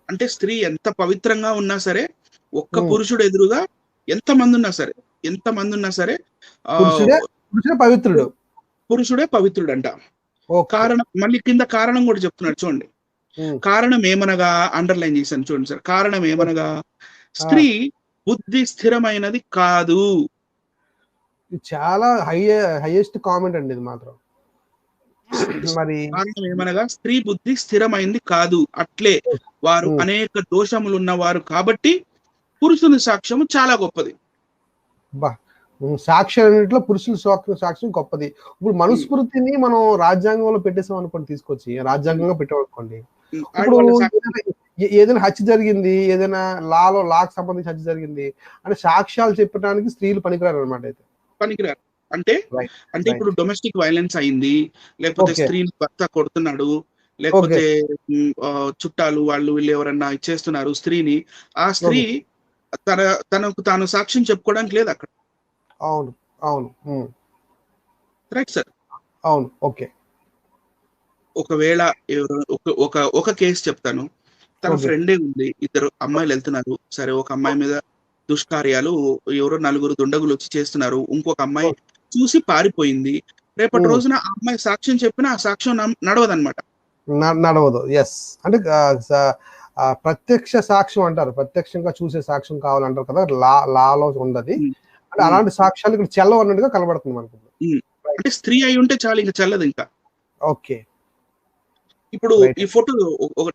అంటే స్త్రీ ఎంత పవిత్రంగా ఉన్నా సరే, ఒక్క పురుషుడు ఎదురుగా ఎంత మంది ఉన్నా సరే పురుషుడే పవిత్రుడంట. కారణం మళ్ళీ కింద కారణం కూడా చెప్తున్నాడు చూడండి. కారణం ఏమనగా, అండర్లైన్ చేశాను చూడండి సార్. కారణం ఏమనగా స్త్రీ బుద్ధి స్థిరమైనది కాదు. చాలా హైయెస్ట్ కామెంట్ అండి ఇది మాత్రం. మరి కారణం ఏమనగా స్త్రీ బుద్ధి స్థిరమైంది కాదు. అట్లే వారు అనేక దోషములు ఉన్నవారు కాబట్టి పురుషుని సాక్ష్యము చాలా గొప్పది. సాక్ష్యం అన్నింటిలో పురుషుల సాక్ష్యం గొప్పది. ఇప్పుడు మనుస్మృతిని మనం రాజ్యాంగంలో పెట్టేసాం అనుకోండి, తీసుకొచ్చి రాజ్యాంగంగా పెట్టామనుకోండి, ఇప్పుడు ఏదైనా హత్య జరిగింది, ఏదైనా లాకు సంబంధించి హత్య జరిగింది అంటే సాక్ష్యాలు చెప్పడానికి స్త్రీలు పనికిరారు అనమాట. అయితే పనికిరారు అంటే ఇప్పుడు డొమెస్టిక్ వైలెన్స్ అయింది, లేకపోతే స్త్రీని భర్త కొడుతున్నాడు, లేకపోతే చుట్టాలు వాళ్ళు వీళ్ళు ఎవరన్నా ఇచ్చేస్తున్నారు స్త్రీని, ఆ స్త్రీ తనకు తాను సాక్ష్యం చెప్పుకోవడానికి లేదు అక్కడ. అవును. Right sir. అవును. ఓకే. ఒకవేళ ఒక కేసు చెప్తాను. తన ఫ్రెండే ఉంది, ఇద్దరు అమ్మాయిలు వెళ్తున్నారు. సరే, ఒక అమ్మాయి మీద దుష్కార్యాలు ఎవరో నలుగురు దుండగులు వచ్చి చేస్తున్నారు. ఇంకొక అమ్మాయి చూసి పారిపోయింది. రేపటి రోజున ఆ అమ్మాయి సాక్ష్యం చెప్పినా ఆ సాక్ష్యం నడవదన్నమాట. నడవదు. ఎస్. అంటే ప్రత్యక్ష సాక్ష్యం అంటారు, ప్రత్యక్షంగా చూసే సాక్ష్యం కావాలంటారు కదా, లాలో ఉండదు. అంటే అలాంటి సాక్ష్యాలు ఇక్కడ చెల్లవు అన్నట్టుగా కనబడుతుంది మనకు. అంటే స్త్రీ అయి ఉంటే చాలు, ఇంకా చెల్లదు ఇంకా. ఓకే. ఇప్పుడు ఈ ఫోటో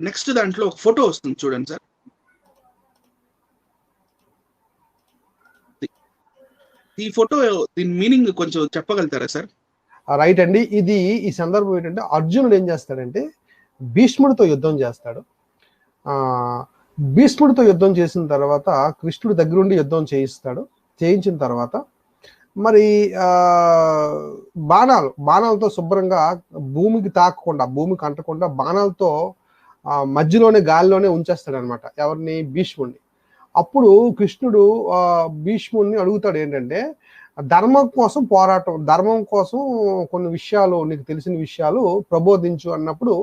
నెక్స్ట్ దాంట్లో ఒక ఫోటో వస్తుంది చూడండి సార్. ఈ ఫోటో దీని మీనింగ్ కొంచెం చెప్పగలుగుతారా సార్? రైట్ అండి. ఈ సందర్భం ఏంటంటే, అర్జునుడు ఏం చేస్తాడంటే భీష్ముడితో యుద్ధం చేస్తాడు. భీష్ముడితో యుద్ధం చేసిన తర్వాత కృష్ణుడి దగ్గరుండి యుద్ధం చేయించిన తర్వాత మరి బాణాలతో శుభ్రంగా భూమికి అంటకుండా బాణాలతో మధ్యలోనే గాలిలోనే ఉంచేస్తాడు అనమాట ఎవరిని, భీష్ముడిని. అప్పుడు కృష్ణుడు భీష్ముడిని అడుగుతాడు ఏంటంటే, ధర్మం కోసం పోరాటం, ధర్మం కోసం కొన్ని విషయాలు, నీకు తెలిసిన విషయాలు ప్రబోధించు అన్నప్పుడు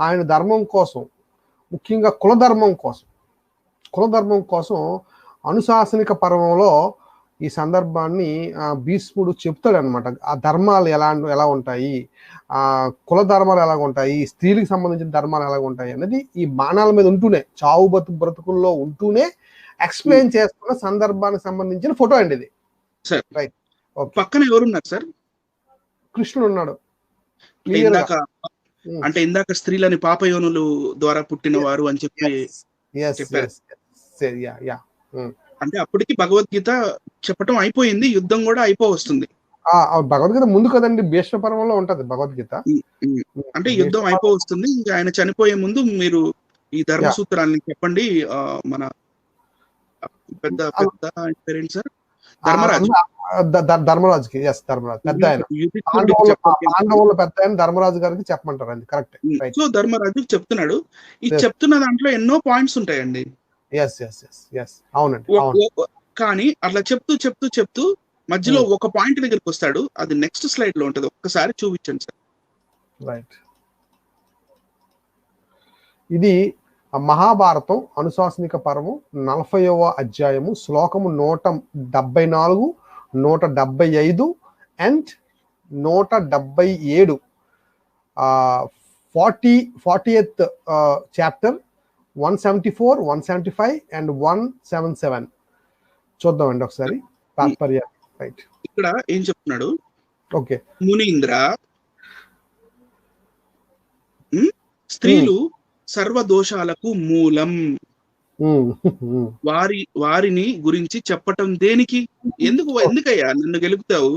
ఆయన ధర్మం కోసం, ముఖ్యంగా కులధర్మం కోసం అనుశాసనిక పర్వంలో ఈ సందర్భాన్ని భీష్ముడు చెప్తాడు అనమాట. ఆ ధర్మాలు ఎలా ఉంటాయి, కుల ధర్మాలు ఎలా ఉంటాయి, స్త్రీలకు సంబంధించిన ధర్మాలు ఎలా ఉంటాయి అనేది ఈ బాణాల మీద ఉంటూనే, చావు బ్రతుకుల్లో ఉంటూనే ఎక్స్ప్లెయిన్ చేస్తున్న సందర్భానికి సంబంధించిన ఫోటో అండి ఇది. రైట్. పక్కన ఎవరున్నారు సార్? కృష్ణుడు ఉన్నాడు. అంటే ఇందాక స్త్రీలని పాపయోనులు ద్వారా పుట్టిన వారు అని చెప్పి చెప్పారు. అంటే అప్పటికి భగవద్గీత చెప్పటం అయిపోయింది, యుద్ధం కూడా అయిపోవస్తుంది. భగవద్గీత ముందు కదండి, భీష్మ పర్వంలో ఉంటది భగవద్గీత. అంటే యుద్ధం అయిపోవస్తుంది. ఇంకా ఆయన చనిపోయే ముందు మీరు ఈ ధర్మ సూత్రాన్ని చెప్పండి. మన పెద్ద పేరెంట్ సార్ ధర్మరాజుకి. పెద్ద ఆయన, పాండవుల పెద్ద ఆయన ధర్మరాజు గారికి చెప్పమంటారు. అది కరెక్ట్. సో ధర్మరాజుకి చెప్తున్నాడు. ఈ చెప్తున్న దాంట్లో ఎన్నో పాయింట్స్ ఉంటాయండి. అవునండి. కానీ అట్లా చెప్తూ మధ్యలో ఒక పాయింట్ దగ్గరికి వస్తాడు. అది నెక్స్ట్ స్లైడ్ లో ఉంటది, ఒక్కసారి చూపించండి సార్. రైట్. ఇది మహాభారతం అనుశాసనిక పర్వం 40వ అధ్యాయము శ్లోకము 174, 175 అండ్ 177 40th చాప్టర్ 174, 175 అండ్ 177 చూద్దామండి ఒకసారి తాత్పర్య. రైట్, ఇక్కడ ఏం చెప్తున్నాడు? ఓకే. మునీంద్ర, స్త్రీలు సర్వ దోషాలకు మూలం. వారిని గురించి చెప్పటం దేనికి? ఎందుకయ్యా నన్ను గెలుపుతావు?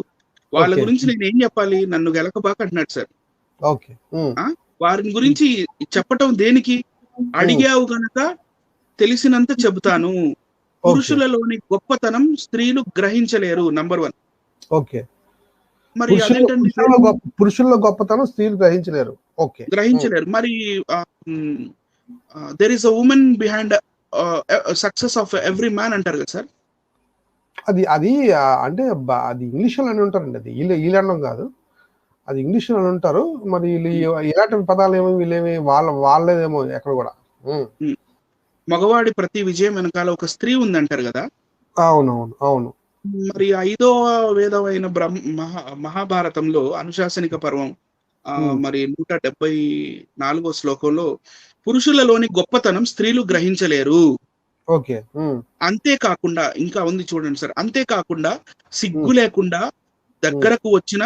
వాళ్ళ గురించి నేను ఏం చెప్పాలి? నన్ను గెలకబాక అంటున్నాడు సార్. ఓకే. వారిని గురించి చెప్పటం దేనికి? అడిగావు గనక తెలిసినంత చెబుతాను. పురుషులలోని గొప్పతనం స్త్రీలు గ్రహించలేరు. నంబర్ 1. ఓకే. మరి అదేంటండి? పురుషుల్లో గొప్పతనం స్త్రీలు గ్రహించలేరు. ఓకే, గ్రహించలేరు. మరి there is a women behind success of every man అంటారు కదా సార్. అది అంటే అది ఇంగ్లీష్లో అని ఉంటారండి. అది వీళ్ళనడం కాదు, అది ఇంగ్లీష్లో అని ఉంటారు. మరి వీళ్ళు ఇలాంటి పదాలు ఏమో వీళ్ళేమి వాళ్ళేదేమో ఎక్కడ కూడా. మగవాడి ప్రతి విజయం వెనకాల ఒక స్త్రీ ఉందంటారు కదా. అవునవును, అవును. మరి 5వ వేదమైన మహాభారతంలో అనుశాసనిక పర్వం మరి 174వ శ్లోకంలో పురుషులలోని గొప్పతనం స్త్రీలు గ్రహించలేరు. ఓకే. అంతేకాకుండా ఇంకా ఉంది చూడండి సార్. అంతేకాకుండా సిగ్గు లేకుండా దగ్గరకు వచ్చిన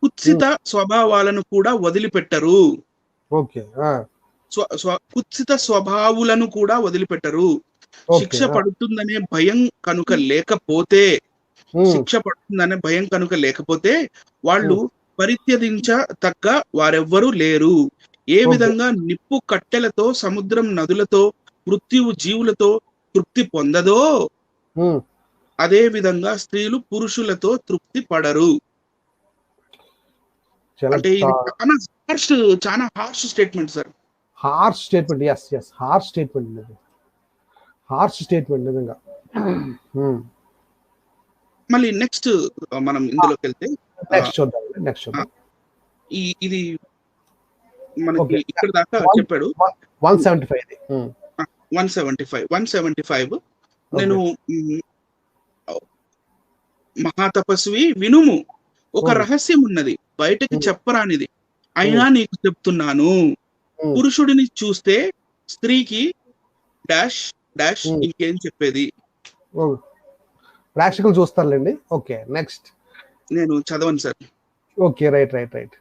కుత్సిత స్వభావాలను కూడా వదిలిపెట్టరు. ఓకే. కుత్సిత స్వభావులను కూడా వదిలిపెట్టరు. శిక్ష పడుతుందనే భయం కనుక లేకపోతే వాళ్ళు పరిత్యజించతగ్గ వారెవ్వరూ లేరు. ఏ విధంగా నిప్పు కట్టెలతో, సముద్రం నదులతో, మృత్యువు జీవులతో తృప్తి పొందదో అదే విధంగా స్త్రీలు పురుషులతో తృప్తి పడరు. అంటే ఇది చాలా harsh statement sir. Harsh statement. Yes, harsh statement. Harsh statement నిజంగా. మళ్ళీ నెక్స్ట్ మనం ఇందులోకి వెళ్తే నెక్స్ట్ చూద్దాం. ఇది మనకి ఇక్కడ దాకా చెప్పాడు. 175 నేను మహాతపస్వి వినుము, ఒక రహస్యం ఉన్నది, బయటకి చెప్పరానిది, అయినా నీకు చెప్తున్నాను. పురుషుడిని చూస్తే స్త్రీకి డాష్ డాష్ ఇంకేం చెప్పేది. ప్రేక్షకులు చూస్తారులేండి. Okay, next. నేను చదవను సార్. Okay, right.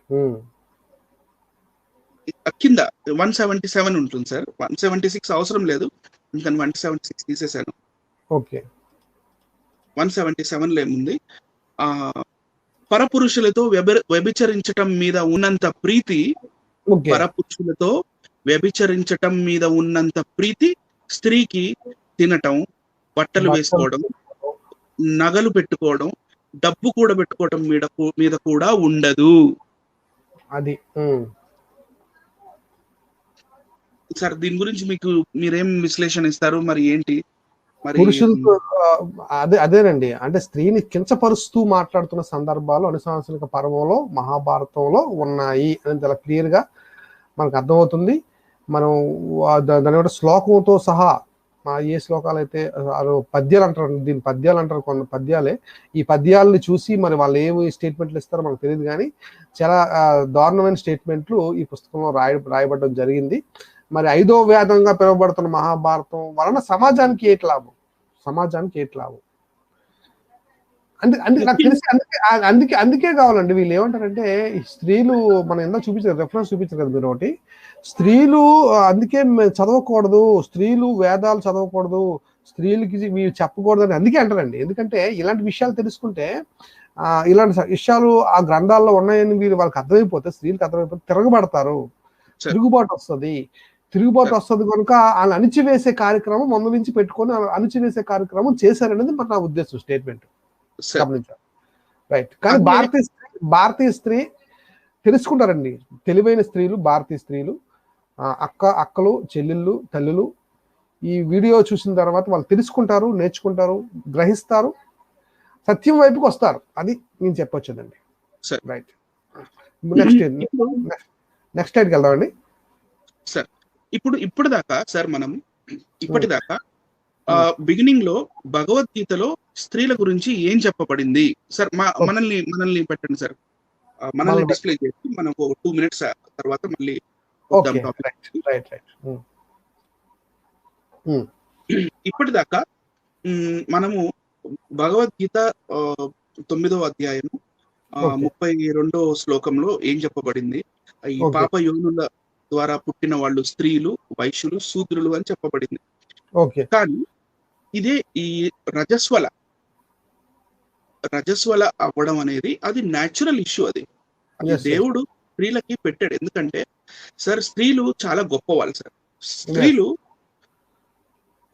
కింద 177 ఉంటుంది సార్. 176 అవసరం లేదు, ఇంకా 176 తీసేశాను. ఓకే. 177 లో ఏముంది? పరపురుషులతో వ్యభిచరించటం మీద ఉన్నంత ప్రీతి, పరపురుషులతో వ్యభిచరించటం మీద ఉన్నంత ప్రీతి స్త్రీకి తినటం, బట్టలు వేసుకోవడం, నగలు పెట్టుకోవడం, డబ్బు కూడా పెట్టుకోవడం మీద కూడా ఉండదు. అది సార్ దీని గురించి మీరేం విశ్లేషణ ఇస్తారు? మరి ఏంటి మరి పురుషులతో అదేనండి. అంటే స్త్రీని కించపరుస్తూ మాట్లాడుతున్న సందర్భాలు అనుశాసనిక పర్వంలో, మహాభారతంలో ఉన్నాయి అని చాలా క్లియర్ గా మనకు అర్థమవుతుంది. మనం దాని శ్లోకంతో సహా ఏ శ్లోకాలు అయితే పద్యాలు అంటారు, దీని పద్యాలు అంటారు, కొన్ని పద్యాలే. ఈ పద్యాలని చూసి మరి వాళ్ళు ఏమి స్టేట్మెంట్లు ఇస్తారో మనకు తెలియదు, కానీ చాలా దారుణమైన స్టేట్మెంట్లు ఈ పుస్తకంలో రాయబడడం జరిగింది. మరి 5వ వేదంగా పిలువబడుతున్న మహాభారతం వలన సమాజానికి ఏటి లాభం? అంటే నాకు తెలిసి అందుకే కావాలండి. వీళ్ళు ఏమంటారంటే స్త్రీలు, మనం ఎంత చూపించారు, రెఫరెన్స్ చూపించారు కదా మీరు ఒకటి, స్త్రీలు అందుకే చదవకూడదు, స్త్రీలు వేదాలు చదవకూడదు, స్త్రీలకి వీళ్ళు చెప్పకూడదు అని అందుకే అంటారండి. ఎందుకంటే ఇలాంటి విషయాలు తెలుసుకుంటే, ఇలాంటి విషయాలు ఆ గ్రంథాల్లో ఉన్నాయని వాళ్ళకి అర్థమైపోతే, స్త్రీలకు అర్థమైపోతే తిరగబడతారు, తిరుగుబాటు వస్తుంది కనుక వాళ్ళు అణిచివేసే కార్యక్రమం ముందు నుంచి పెట్టుకొని అణిచివేసే కార్యక్రమం చేశారనేది మరి నా ఉద్దేశం, స్టేట్మెంట్ గమనించారు. రైట్. కానీ భారతీయ స్త్రీ తెలుసుకుంటారండి, తెలివైన స్త్రీలు, భారతీయ స్త్రీలు, అక్కలు, చెల్లెళ్ళు, తల్లులు ఈ వీడియో చూసిన తర్వాత వాళ్ళు తెలుసుకుంటారు, నేర్చుకుంటారు, గ్రహిస్తారు, సత్యం వైపుకి వస్తారు. అది నేను చెప్పొచ్చుదండి. రైట్. నెక్స్ట్ స్లైడ్కి వెళ్దామండి సార్. ఇప్పుడు దాకా సార్ మనం ఇప్పటిదాకా బిగినింగ్ లో భగవద్గీతలో స్త్రీల గురించి ఏం చెప్పబడింది సార్? మనల్ని పెట్టండి సార్. మనల్ని మళ్ళీ డిస్ప్లే చేసి మనకు 2 మినిట్స్ తర్వాత మళ్ళీ వద్దాం okay. Topic. Right. Right. Right. హ్మ్. హ్మ్. ఇప్పటిదాకా మనము భగవద్గీత 9వ అధ్యాయము ఓకే. 32వ శ్లోకంలో ఏం చెప్పబడింది? ఈ ఓకే. పాప యోనుల ద్వారా పుట్టిన వాళ్ళు స్త్రీలు, వైశ్యులు, శూద్రులు అని చెప్పబడింది. ఓకే. కానీ ఇదే ఈ రజస్వల అవ్వడం అనేది అది న్యాచురల్ ఇష్యూ అది. అది యెస్. యెస్. దేవుడు స్త్రీలకి పెట్టాడు. ఎందుకంటే సార్ స్త్రీలు చాలా గొప్పవాళ్ళు సార్. యెస్. స్త్రీలు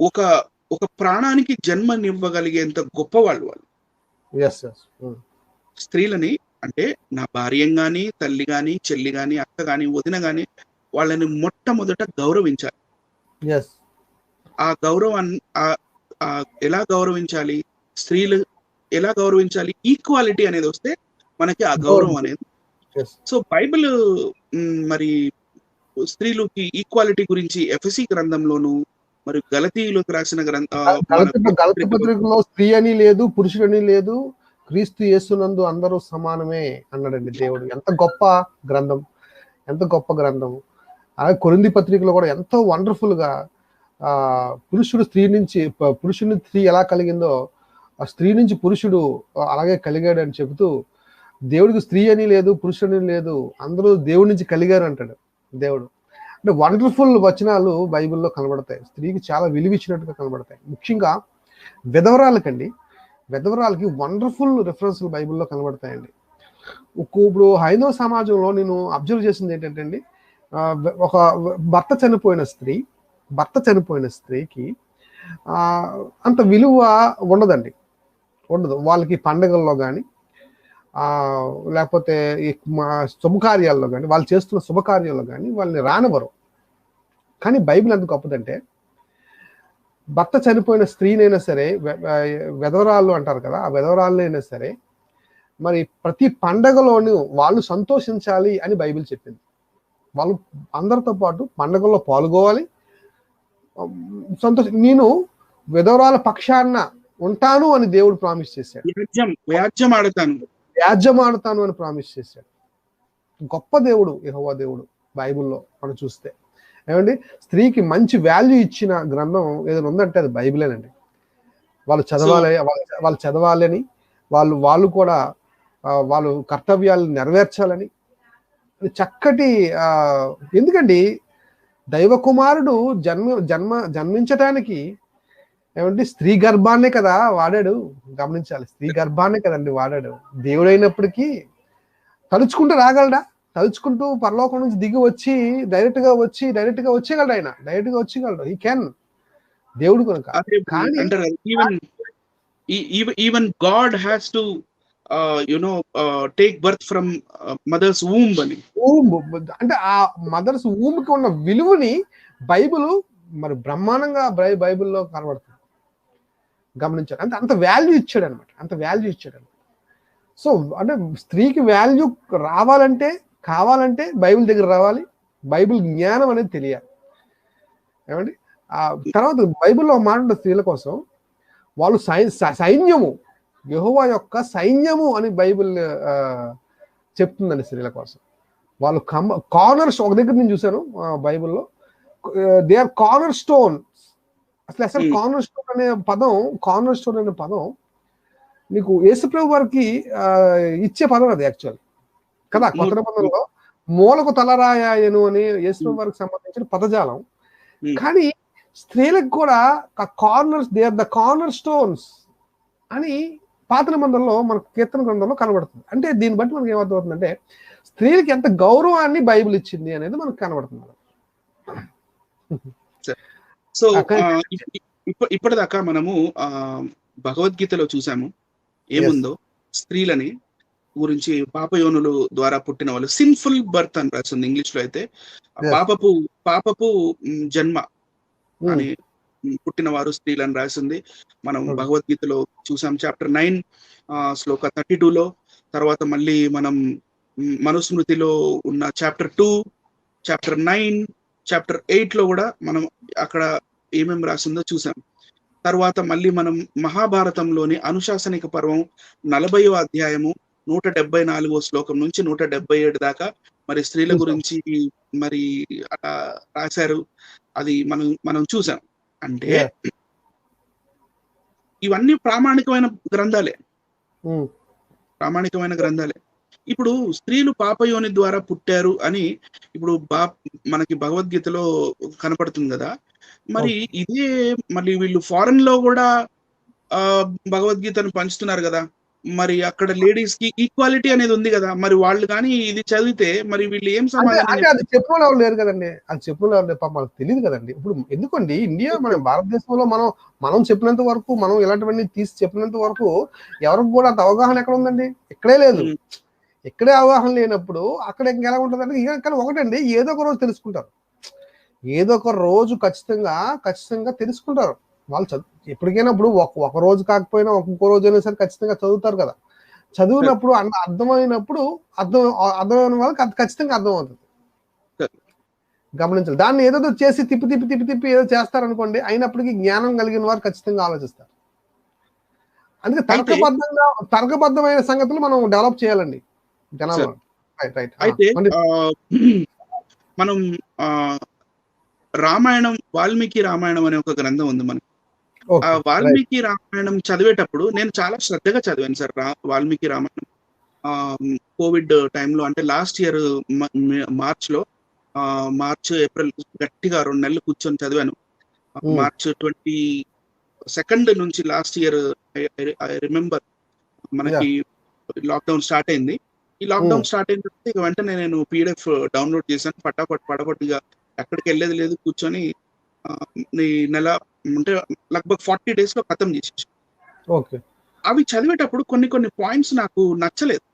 ఒక ఒక ప్రాణానికి జన్మనివ్వగలిగేంత గొప్పవాళ్ళు వాళ్ళు. యెస్. యెస్. హ్మ్. స్త్రీలని అంటే నా భార్యని గాని, తల్లి గాని, చెల్లి గాని, అక్క గాని, వదిన గాని వాళ్ళని మొట్టమొదట గౌరవించాలి. యెస్. ఆ గౌరవాన్ని ఎలా గౌరవించాలి? స్త్రీలు ఎలా గౌరవించాలి? ఈక్వాలిటీ అనేదొస్తే మనకి ఆ గౌరవం అనేది. యెస్. సో బైబిల్ మరి స్త్రీలకి ఈక్వాలిటీ గురించి ఎఫెసీ గ్రంథంలోను, మరి గలతీయులకు రాసిన గలతీ పత్రికలో స్త్రీ అని లేదు, పురుషుడని లేదు, క్రీస్తు యేసునందు అందరూ సమానమే అన్నాడండి దేవుడు. ఎంత గొప్ప గ్రంథం, ఎంత గొప్ప గ్రంథం. అలాగే కొరింథీ పత్రికలో కూడా ఎంతో వండర్ఫుల్ గా పురుషుడు స్త్రీ నుంచి పురుషుని స్త్రీ ఎలా కలిగిందో ఆ స్త్రీ నుంచి పురుషుడు అలాగే కలిగాడు అని చెబుతూ, దేవుడికి స్త్రీ అని లేదు, పురుషుడని లేదు, అందరూ దేవుడి నుంచి కలిగారు అంటాడు దేవుడు. అంటే వండర్ఫుల్ వచనాలు బైబిల్లో కనబడతాయి. స్త్రీకి చాలా విలువిచ్చినట్టుగా కనబడతాయి. ముఖ్యంగా విధవరాలకి వండర్ఫుల్ రిఫరెన్స్లు బైబిల్లో కనబడతాయండి. ఇప్పుడు హైందవ సమాజంలో నేను అబ్జర్వ్ చేసింది ఏంటంటే అండి, ఒక భర్త చనిపోయిన స్త్రీకి అంత విలువ ఉండదండి, ఉండదు. వాళ్ళకి పండగల్లో కానీ లేకపోతే ఈ శుభకార్యాల్లో కానీ, వాళ్ళు చేస్తున్న శుభకార్యాల్లో కానీ వాళ్ళని రానివ్వరు. కానీ బైబిల్ ఎంత గొప్పదంటే, భర్త చనిపోయిన స్త్రీనైనా సరే, విధవరాళ్ళు అంటారు కదా, ఆ విధవరాళ్ళైనా సరే మరి ప్రతి పండగలోనూ వాళ్ళు సంతోషించాలి అని బైబిల్ చెప్పింది. వాళ్ళు అందరితో పాటు పండగల్లో పాల్గొవాలి, నేను విధవరాల పక్షాన ఉంటాను అని దేవుడు ప్రామిస్ చేశాడు. వ్యాజ్యం ఆడతాను అని ప్రామిస్ చేశాడు. గొప్ప దేవుడు యెహోవా దేవుడు బైబిల్లో మనం చూస్తే. ఏమండి, స్త్రీకి మంచి వాల్యూ ఇచ్చిన గ్రంథం ఏదైనా ఉందంటే అది బైబిలేనండి. వాళ్ళు చదవాలని, వాళ్ళు కూడా వాళ్ళు కర్తవ్యాలు నెరవేర్చాలని చక్కటి ఎందుకండి దైవ కుమారుడు జన్మించటానికి ఏమంటే స్త్రీ గర్భాన్నే కదా వాడాడు. గమనించాలి, స్త్రీ గర్భాన్నే కదండి వాడాడు. దేవుడైనప్పటికీ తలుచుకుంటూ రాగలడా? తలుచుకుంటూ పరలోకం నుంచి దిగి వచ్చి డైరెక్ట్ గా వచ్చేయగలడు. ఆయన డైరెక్ట్ గా వచ్చేయగలడు. ఈ కెన్ దేవుడు కనుక. కానీ even God has to take birth from mother's womb అని. అంటే ఆ మదర్స్ వూంబ్ కి ఉన్న విలువని బైబిల్ మరి బ్రహ్మాండంగా బైబిల్లో కనబడుతుంది. గమనించారు. అంటే అంత వాల్యూ ఇచ్చాడు అనమాట. సో అంటే స్త్రీకి వాల్యూ కావాలంటే బైబిల్ దగ్గర రావాలి, బైబిల్ జ్ఞానం అనేది తెలియాలి. ఏమండి, తర్వాత బైబిల్లో మాట స్త్రీల కోసం వాళ్ళు సైన్యము, యెహోవా యొక్క సైన్యము అని బైబిల్ చెప్తుందండి స్త్రీల కోసం. వాళ్ళు కార్నర్స్ ఒక దగ్గర నేను చూశాను బైబిల్లో, దే ఆర్ కార్నర్ స్టోన్. అసలు కార్నర్ స్టోన్ అనే పదం నీకు యేసుప్రభు వారికి ఇచ్చే పదం అది యాక్చువల్ కదా. కొత్త నిబంధనలో మూలకు తలరాయను అని యేసుప్రభు వారికి సంబంధించిన పదజాలం. కానీ స్త్రీలకు కూడా corners, they are the corner stones అని పాత నిబంధనలో మన కీర్తన గ్రంథంలో కనబడుతుంది. అంటే దీన్ని బట్టి మనకి ఏమర్థమవుతుందంటే స్త్రీలకి ఎంత గౌరవాన్ని బైబిల్ ఇచ్చింది అనేది మనకు కనబడుతుంది. సో ఇప్పటిదాకా మనము భగవద్గీతలో చూసాము ఏముందో, స్త్రీలని గురించి పాపయోనులు ద్వారా పుట్టిన వాళ్ళు, సిన్ఫుల్ బర్త్ అని రాస్తుంది ఇంగ్లీష్ లో. అయితే పాపపు జన్మ అని పుట్టిన వారు స్త్రీలని రాసింది. మనం భగవద్గీతలో చూసాం చాప్టర్ 9 శ్లోక 32లో. తర్వాత మళ్ళీ మనం మనుస్మృతిలో ఉన్న చాప్టర్ 2, చాప్టర్ 9, చాప్టర్ 8లో కూడా మనం అక్కడ ఏమేమి రాసిందో చూసాం. తర్వాత మళ్ళీ మనం మహాభారతంలోని అనుశాసనిక పర్వం 40వ అధ్యాయము 174 శ్లోకం నుంచి 177 దాకా మరి స్త్రీల చూసాం. గురించి మరి అలా రాశారు. అది మనం మనం చూసాం. అంటే యాహ్! ఇవన్నీ ప్రామాణికమైన గ్రంథాలే. హ్మ్. ప్రామాణికమైన గ్రంథాలే. ఇప్పుడు స్త్రీలు పాపయోని ద్వారా పుట్టారు అని ఇప్పుడు మనకి భగవద్గీతలో కనపడుతుంది గదా! మరి ఓకే. ఇదే మళ్ళీ వీళ్ళు ఫారెన్‌లో గూడా భగవద్గీతను పంచుతున్నారు గదా! మరి అక్కడ లేడీస్‌కి ఈక్వాలిటీ అనేది ఉంది గదా! మరి వాళ్ళు గాని ఇది చదివితే మరి వీళ్ళు ఏం అంటే సమాధానం అంటే అది చెప్తారు? చెప్పినోళ్ళు ఎవరు లేరు కదండీ. అది చెప్పినోళ్ళు ఎవరు లేరు. పాపం వాళ్ళకి తెలీదు కదండీ. ఇప్పుడు ఎందుకండి ఇండియా మన భారతదేశంలో మనం చెప్పినంత వరకు మనం ఇలాంటివన్నీ తీసి చెప్పినంత వరకు ఎవరికి కూడా అంత అవగాహన ఎక్కడ ఉందండి? ఇక్కడే లేదు. హ్మ్. ఇక్కడే అవగాహన లేనప్పుడు అక్కడ ఇంకెలా ఉంటదంటే కానీ ఒకటండి ఏదో ఒక రోజు తెలుసుకుంటారు. ఏదో ఒక రోజు ఖచ్చితంగా తెలుసుకుంటారు. వాళ్ళు ఎప్పటికైనా ఇప్పుడు ఒక రోజు కాకపోయినా ఇంకో రోజైనా సరే ఖచ్చితంగా చదువుతారు కదా! సరే. చదివినప్పుడు అర్థమైనప్పుడు అర్థమైన వాళ్ళకి అది ఖచ్చితంగా అర్థమవుతుంది. సరే. గమనించాలి. దాన్ని ఏదేదో చేసి తిప్పి ఏదో చేస్తారనుకోండి. అయినప్పటికీ జ్ఞానం కలిగిన వారు ఖచ్చితంగా ఆలోచిస్తారు. అందుకే అయితే తర్కబద్ధమైన సంగతులు మనం డెవలప్ చేయాలండి జనాల్లో. సరే. రైట్. అయితే మళ్ళీ మనం ఆహ్, రామాయణం 'వాల్మీకి రామాయణం' అనే ఒక గ్రంథం ఉంది మనకి. ఆ ఓకే. రైట్. 'వాల్మీకి రామాయణం' చదివేటప్పుడు నేను చాలా శ్రద్ధగా చదివాను సార్ 'వాల్మీకి రామాయణం'. కోవిడ్ టైంలో అంటే లాస్ట్ ఇయర్ మార్చ్‌లో మార్చ్, ఏప్రిల్ గట్టిగా 2 నెలలు కూర్చొని చదివాను. హ్మ్. మార్చ్ 22 నుంచి లాస్ట్ ఇయర్ ఐ రిమెంబర్ మనకి యాహ్! లాక్‌డౌన్ స్టార్ట్ అయింది. ఈ హ్మ్. లాక్‌డౌన్ స్టార్ట్ అయిన తర్వాత ఇక వెంటనే నేను పీడీఎఫ్ డౌన్‌లోడ్ చేశాను. పటాపట్ ఎక్కడికెళ్ళేది లేదు కూర్చొని ఆహ్, ఈ నెల అంటే లగ్‌భగ్ 40 డేస్‌లో ఖతం చేసేసాను. ఓకే. అవి చదివేటప్పుడు కొన్ని పాయింట్స్ నాకు నచ్చలేదు.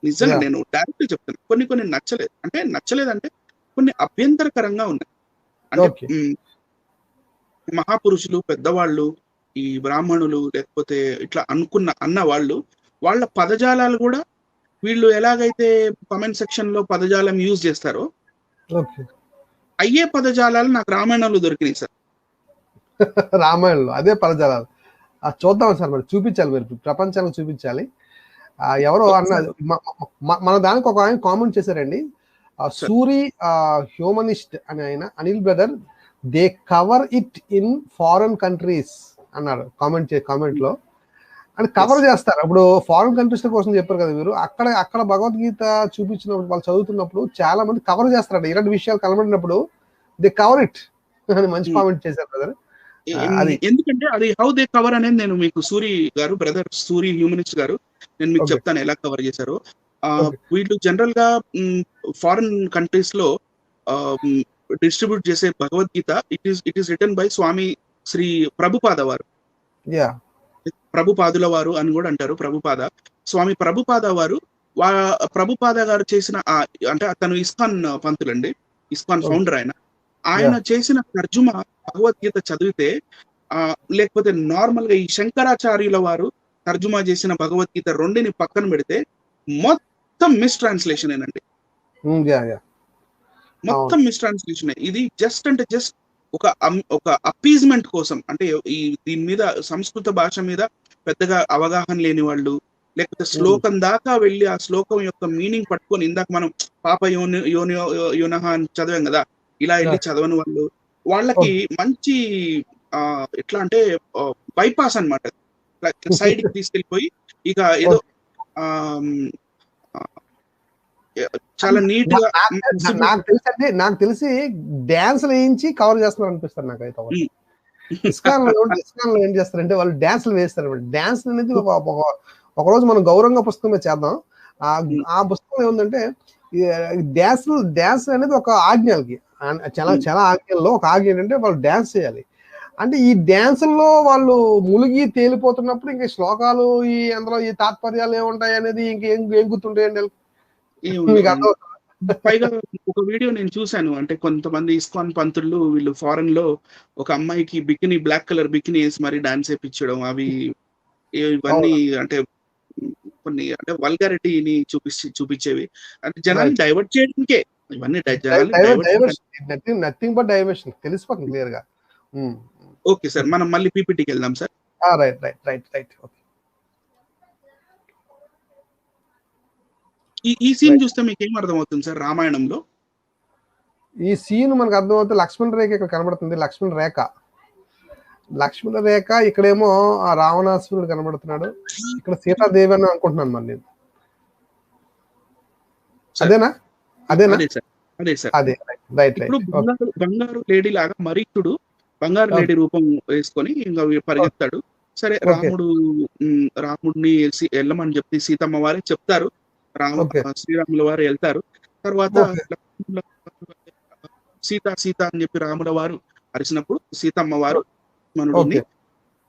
నిజంగా యాహ్! నేను డైరెక్ట్‌గా చెప్తున్నా. కొన్ని నచ్చలేదు. అంటే నచ్చలేదంటే కొన్ని అభ్యంతరకరంగా ఉన్నాయి. అంటే ఓకే. మహాపురుషులు, పెద్దవాళ్ళు, ఈ బ్రాహ్మణులు లేకపోతే ఇట్లా అన్నవాళ్ళు వాళ్ళ పదజాలాలు గూడా వీళ్ళు ఎలాగైతే కామెంట్ సెక్షన్‌లో పదజాలం యూజ్ చేస్తారో, ఓకే. అయ్యే పదజాలాలు నాకు రామాయణంలో దొరికినాయి సార్. రామాయణంలో అదే పదజాలాలు. చూద్దాం సార్ మరి చూపించాలి మీరు ప్రపంచానికి చూపించాలి. ఎవరో సార్, అన్నది మన దానికి ఒక ఆయన కామెంట్ చేశారండి. సార్. సూరి హ్యూమనిస్ట్ అని ఆయన Anil brother they cover it in foreign countries అన్నారు కామెంట్ లో. అంటే యెస్. కవర్ చేస్తారు. ఇప్పుడు ఫారెన్ కంట్రీస్ కోసం చెప్పారు కదా మీరు. అక్కడ భగవద్గీత చూపించినప్పుడు వాళ్ళు చదువుతున్నప్పుడు చాలా మంది కవర్ చేస్తారంట. ఇలాంటి విషయాలు కనబడినప్పుడు దే కవర్ ఇట్ అని మంచి హ్మ్. కామెంట్ చేశారు బ్రదర్. అది ఎందుకంటే అది హౌ దే కవర్ అనేది నేను మీకు బ్రదర్ సూరి హ్యూమనిస్ట్ గారు నేను మీకు ఓకే. చెప్తాను ఎలా కవర్ చేశారో. ఓకే. వీళ్ళు జనరల్‌గా ఫారెన్ కంట్రీస్‌లో ఆహ్, డిస్ట్రిబ్యూట్ చేసే Bhagavad Gita it is written by Swami Shri Prabhupada వారు. యా. ప్రభుపాదుల వారు అని గూడా అంటారు. ప్రభుపాద. స్వామి ప్రభుపాద వారు వా ప్రభుపాద గారు చేసిన అంటే అతను ఇస్కాన్ పంతులండి. ఇస్కాన్ ఓకే. ఫౌండర్ ఆయన. యా. ఆయన చేసిన తర్జుమా భగవద్గీత చదివితే లేకపోతే నార్మల్‌గా ఈ శంకరాచార్యుల వారు తర్జుమా చేసిన భగవద్గీత రెండిని పక్కన పెడితే మొత్తం మిస్ ట్రాన్స్‌లేషనేనండి. యా. అవును. మొత్తం మిస్ ట్రాన్స్‌లేషనే. ఇది జస్ట్ ఒక అప్పీజ్‌మెంట్ కోసం అంటే ఈ దీని మీద సంస్కృత భాష మీద పెద్దగా అవగాహన లేని వాళ్ళు, లేకపోతే హ్మ్. శ్లోకం దాకా వెళ్లి ఆ శ్లోకం యొక్క మీనింగ్ పట్టుకొని ఇందాక మనం పాప యోనః అని చదివాం గదా! ఇలా ఎళ్లి యాహ్! చదవని వాళ్ళు, వాళ్ళకి ఓకే. మంచి ఎట్లా అంటే బైపాస్ అన్నమాట. లైక్ సైడ్‌కి తీసుకెళ్ళిపోయి ఇక ఏదో ఓకే. ఆహ్, హ్మ్, ఆహ్, అంటే చాలా నీట్‌గా డిస్ట్రిబ్యూట్ నాకు తెలిసి డాన్స్‌లు ఏయించి కవర్ చేస్తున్నారు అనిపిస్తుంది నాకైతే ఒకటి. హ్మ్. ఇస్కాన్‌లో ఏం చేస్తారంటే వాళ్ళు డాన్స్‌లు వేస్తారన్నమాట. డాన్స్ అనేది ఒకరోజు మనం గౌరంగ పుస్తకం మీద చేద్దాం. హ్మ్. ఆ పుస్తకంలో ఏముందంటే ఈ డాన్స్ అనేది ఒక ఆజ్ఞ ఆళ్ళకి. చాలా హ్మ్. చాలా ఆజ్ఞల్లో ఒక ఆజ్ఞ ఏంటంటే వాళ్ళు డాన్స్ చేయాలి. అంటే ఈ డాన్సుల్లో వాళ్ళు మునిగి తేలిపోతున్నప్పుడు ఇంక శ్లోకాలు అందులో ఈ తాత్పర్యాలు ఏముంటాయి అనేది ఏం గుర్తుంటాయండి ఆళ్ళకి? మీకు ఏముండవండి. అర్థమవుతుందా? పైగా ఒక వీడియో నేను చూసాను. అంటే కొంతమంది ఇస్కాన్ పంతులు వీళ్ళు ఫారెన్‌లో ఒక అమ్మాయికి బ్లాక్ కలర్ బికినీ ఏసి మరి డాన్స్ ఏపిచ్చడం ఇవన్నీ అవును. అంటే కొన్ని అంటే వల్గారిటీని చూపిచ్చేవి. అంటే జనాల్ని రైట్. డైవర్ట్ చేయడానికే. ఇవన్నీ జనాల్ని డైవర్ట్ చేయడానికి. డైవర్షన్. Nothing but diversion. తెలిసిపోతుంది క్లియర్‌గా. హ్మ్. Okay sir. మనం మళ్ళీ పీపీటీకెళ్దాం సార్. రైట్. ఓకే. ఈ సీన్ రైట్. చూస్తే మీకు ఏం అర్థమవుతుంది సార్ రామాయణంలో? ఈ సీన్ మనకు అర్థమవుతుంది. లక్ష్మణ రేఖ ఇక్కడ కనబడుతుంది. లక్ష్మణ రేఖ, లక్ష్మణ రేఖ. ఇక్కడేమో ఆ రావణాసురుడు కనబడుతున్నాడు. ఇక్కడ సీతాదేవి అని అనుకుంటున్నాను మరి నేను. సార్ అదేనా? అదేనా? అదే సార్, అదే సార్. అదే. రైట్ ఇప్పుడు రైట్. ఓకే బంగారు లేడీ లాగా మరీచుడు బంగారు లేడీ రూపం వేసుకొని ఇంకా పరిగెత్తాడు. సరే ఓకే రాముడిని వెళ్ళమని చెప్పి సీతమ్మ వారే చెప్తారు. ఓకే శ్రీరాముల వారు వెళ్తారు. తర్వాత ఓకే లక్ష్మణుల సీత సీత అని చెప్పి రాముల వారు అరిచినప్పుడు సీతమ్మ వారు లక్ష్మణుడిని ఓకే ఓకే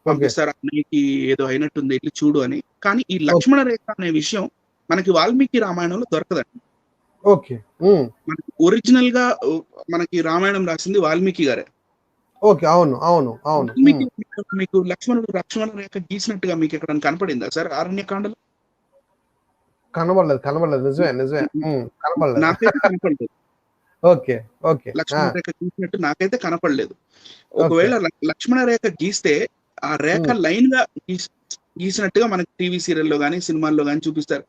పంపిస్తారు. అన్నయ్యకి ఏదో అయినట్టుంది వెళ్ళి చూడు అని. కానీ ఈ ఓకే లక్ష్మణ రేఖ అనే విషయం మనకి వాల్మీకి రామాయణంలో దొరకదండి. ఓకే మనకి ఒరిజినల్ గా మనకి రామాయణం రాసింది వాల్మీకి గారే. ఓకే. అవును అవును అవును. వాల్మీకి మీకు లక్ష్మణ రేఖ గీసినట్టుగా మీకు ఎక్కడ కనపడిందా సార్ అరణ్యకాండలో? కనబడలేదు కనబడలేదు. నిజమే నిజమే. కనబడలేదు. నాకైతే కనపడలేదు. ఓకే ఓకే లక్ష్మణ రేఖ గీసినట్టు నాకైతే కనపడలేదు. ఒకవేళ లక్ష్మణ రేఖ గీస్తే ఆ రేఖ లైన్ గా గీసినట్టుగా మనకి టీవీ సీరియల్లో కానీ సినిమాల్లో కానీ చూపిస్తారు.